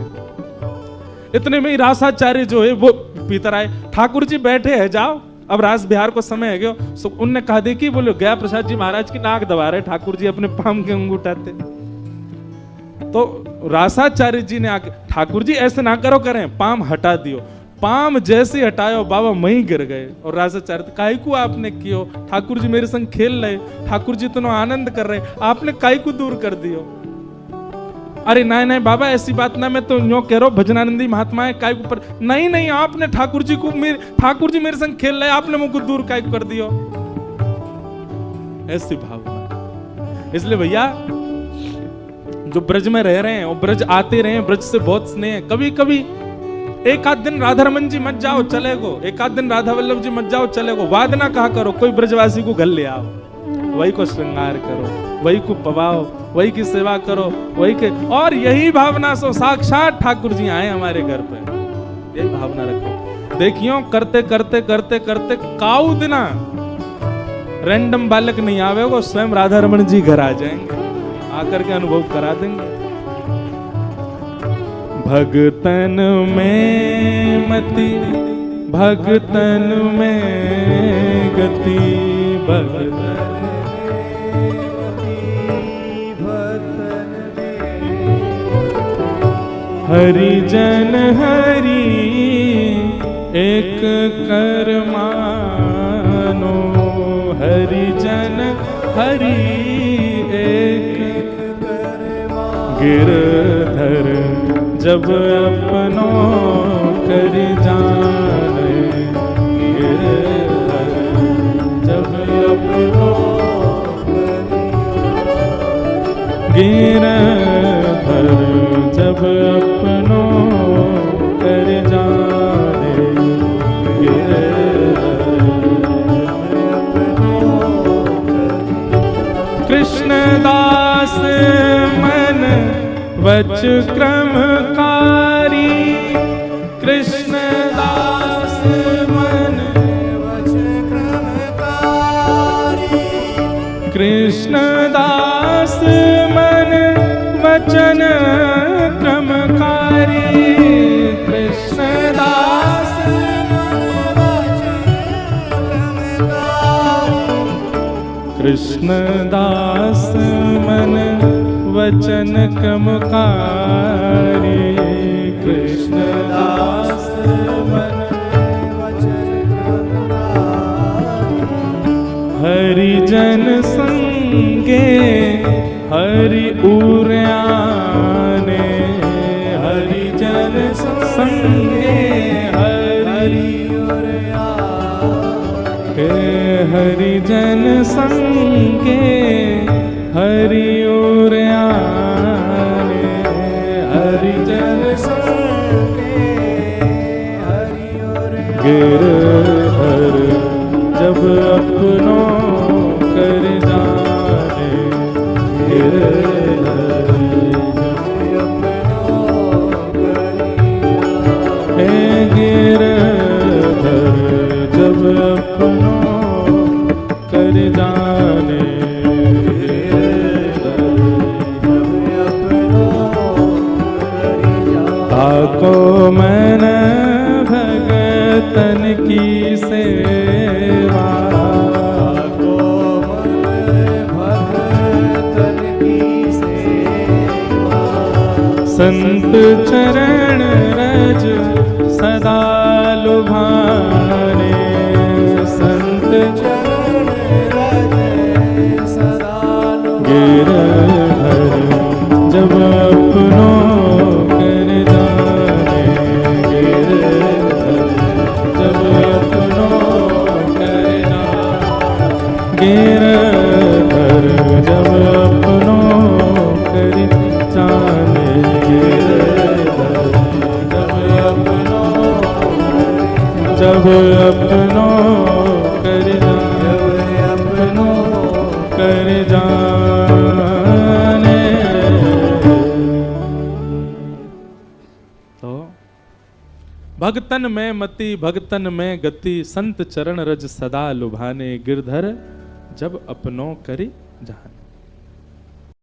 इतने में ही रासाचार्य जो है वो भीतर आए, ठाकुर जी बैठे हैं, जाओ अब रास बिहार को समय है गयो। सो उनने कहा देखी, बोले गया प्रसाद जी महाराज की नाक दबा रहे ठाकुर जी अपने पाम के अंगूठाते। तो रासाचार्य जी ने आके, ठाकुर जी ऐसे ना करो, करें, पाम हटा दियो। पाम जैसे हटायो बाबा वहीं गिर गए। और रासाचार्य, काहे को आपने कियो? ठाकुर जी मेरे संग खेल रहे, ठाकुर जी तो आनंद कर रहे, आपने काहे को दूर कर दियो? अरे नहीं बाबा ऐसी बात ना, मैं तो यूं कह रहा हूं भजनानंदी महात्मा है, काहे को पर नहीं आपने ठाकुर जी मेरे संग खेल रहे, आपने मुझको दूर काहे कर दियो? ऐसी भावना। इसलिए भैया जो ब्रज में रह रहे हैं, और ब्रज आते रहे, ब्रज से बहुत स्नेह। कभी कभी एक आध दिन राधा रमन जी मत जाओ चलेगो, एक आध दिन राधा वल्लभ जी मत जाओ चलेगो, वादना कहा करो, कोई ब्रजवासी को घर ले आओ, वही को श्रृंगार करो, वही को पवाओ, वही की सेवा करो, वही के, और यही भावना से साक्षात ठाकुर जी आए हमारे घर पे, यही भावना रखो। देखियो करते करते करते करते काऊ दिना रैंडम बालक नहीं आवेगा, स्वयं राधा रमन जी घर आ जाएंगे, आकर के अनुभव करा देंगे। भगतन में मति भगतन में गति, भगतन हरि जन हरि एक कर मानो, हरि जन हरि एक कर मानो, गिरधर जब अपनो कर जाने, गिरधर जब अपनो गिरधर जब अपनो कर जाने, कृष्णदास मन वच क्रमकारी, कृष्णदास मन वच क्रमकारी, कृष्णदास मन वचन क्रमकारी, कृष्णदास कृष्णदास मन वचन क्रमकारी, कृष्णदास मन वचन क्रमकारी, हरिजन संगे हरि उर्याने, हरिजन संगे हरि उर्याने, हरिजन संगे हरि उर्याने, हरिजन संगे हरि उर्याने, गिरधर जब अपनो कर जाने, गिरधर जब अपनो हे गिरधर जब अपनो कर जाने, ताको मन भगतन की सेवा, ताको मन भगतन की सेवा, संत चरण रज सदा लुभाने, संत चरण रज सदा लुभाने, गिरधर जब अपनो कर जाने, गिरधर जब अपनो कर जाने, गिरधर जब अपनो कर जाने, गिरधर जब अपनो कर जाने, अपनो कर जाने। तो भगतन में मति भगतन में गति, संत चरण रज सदा लुभाने, गिरधर जब अपनो करी जाने।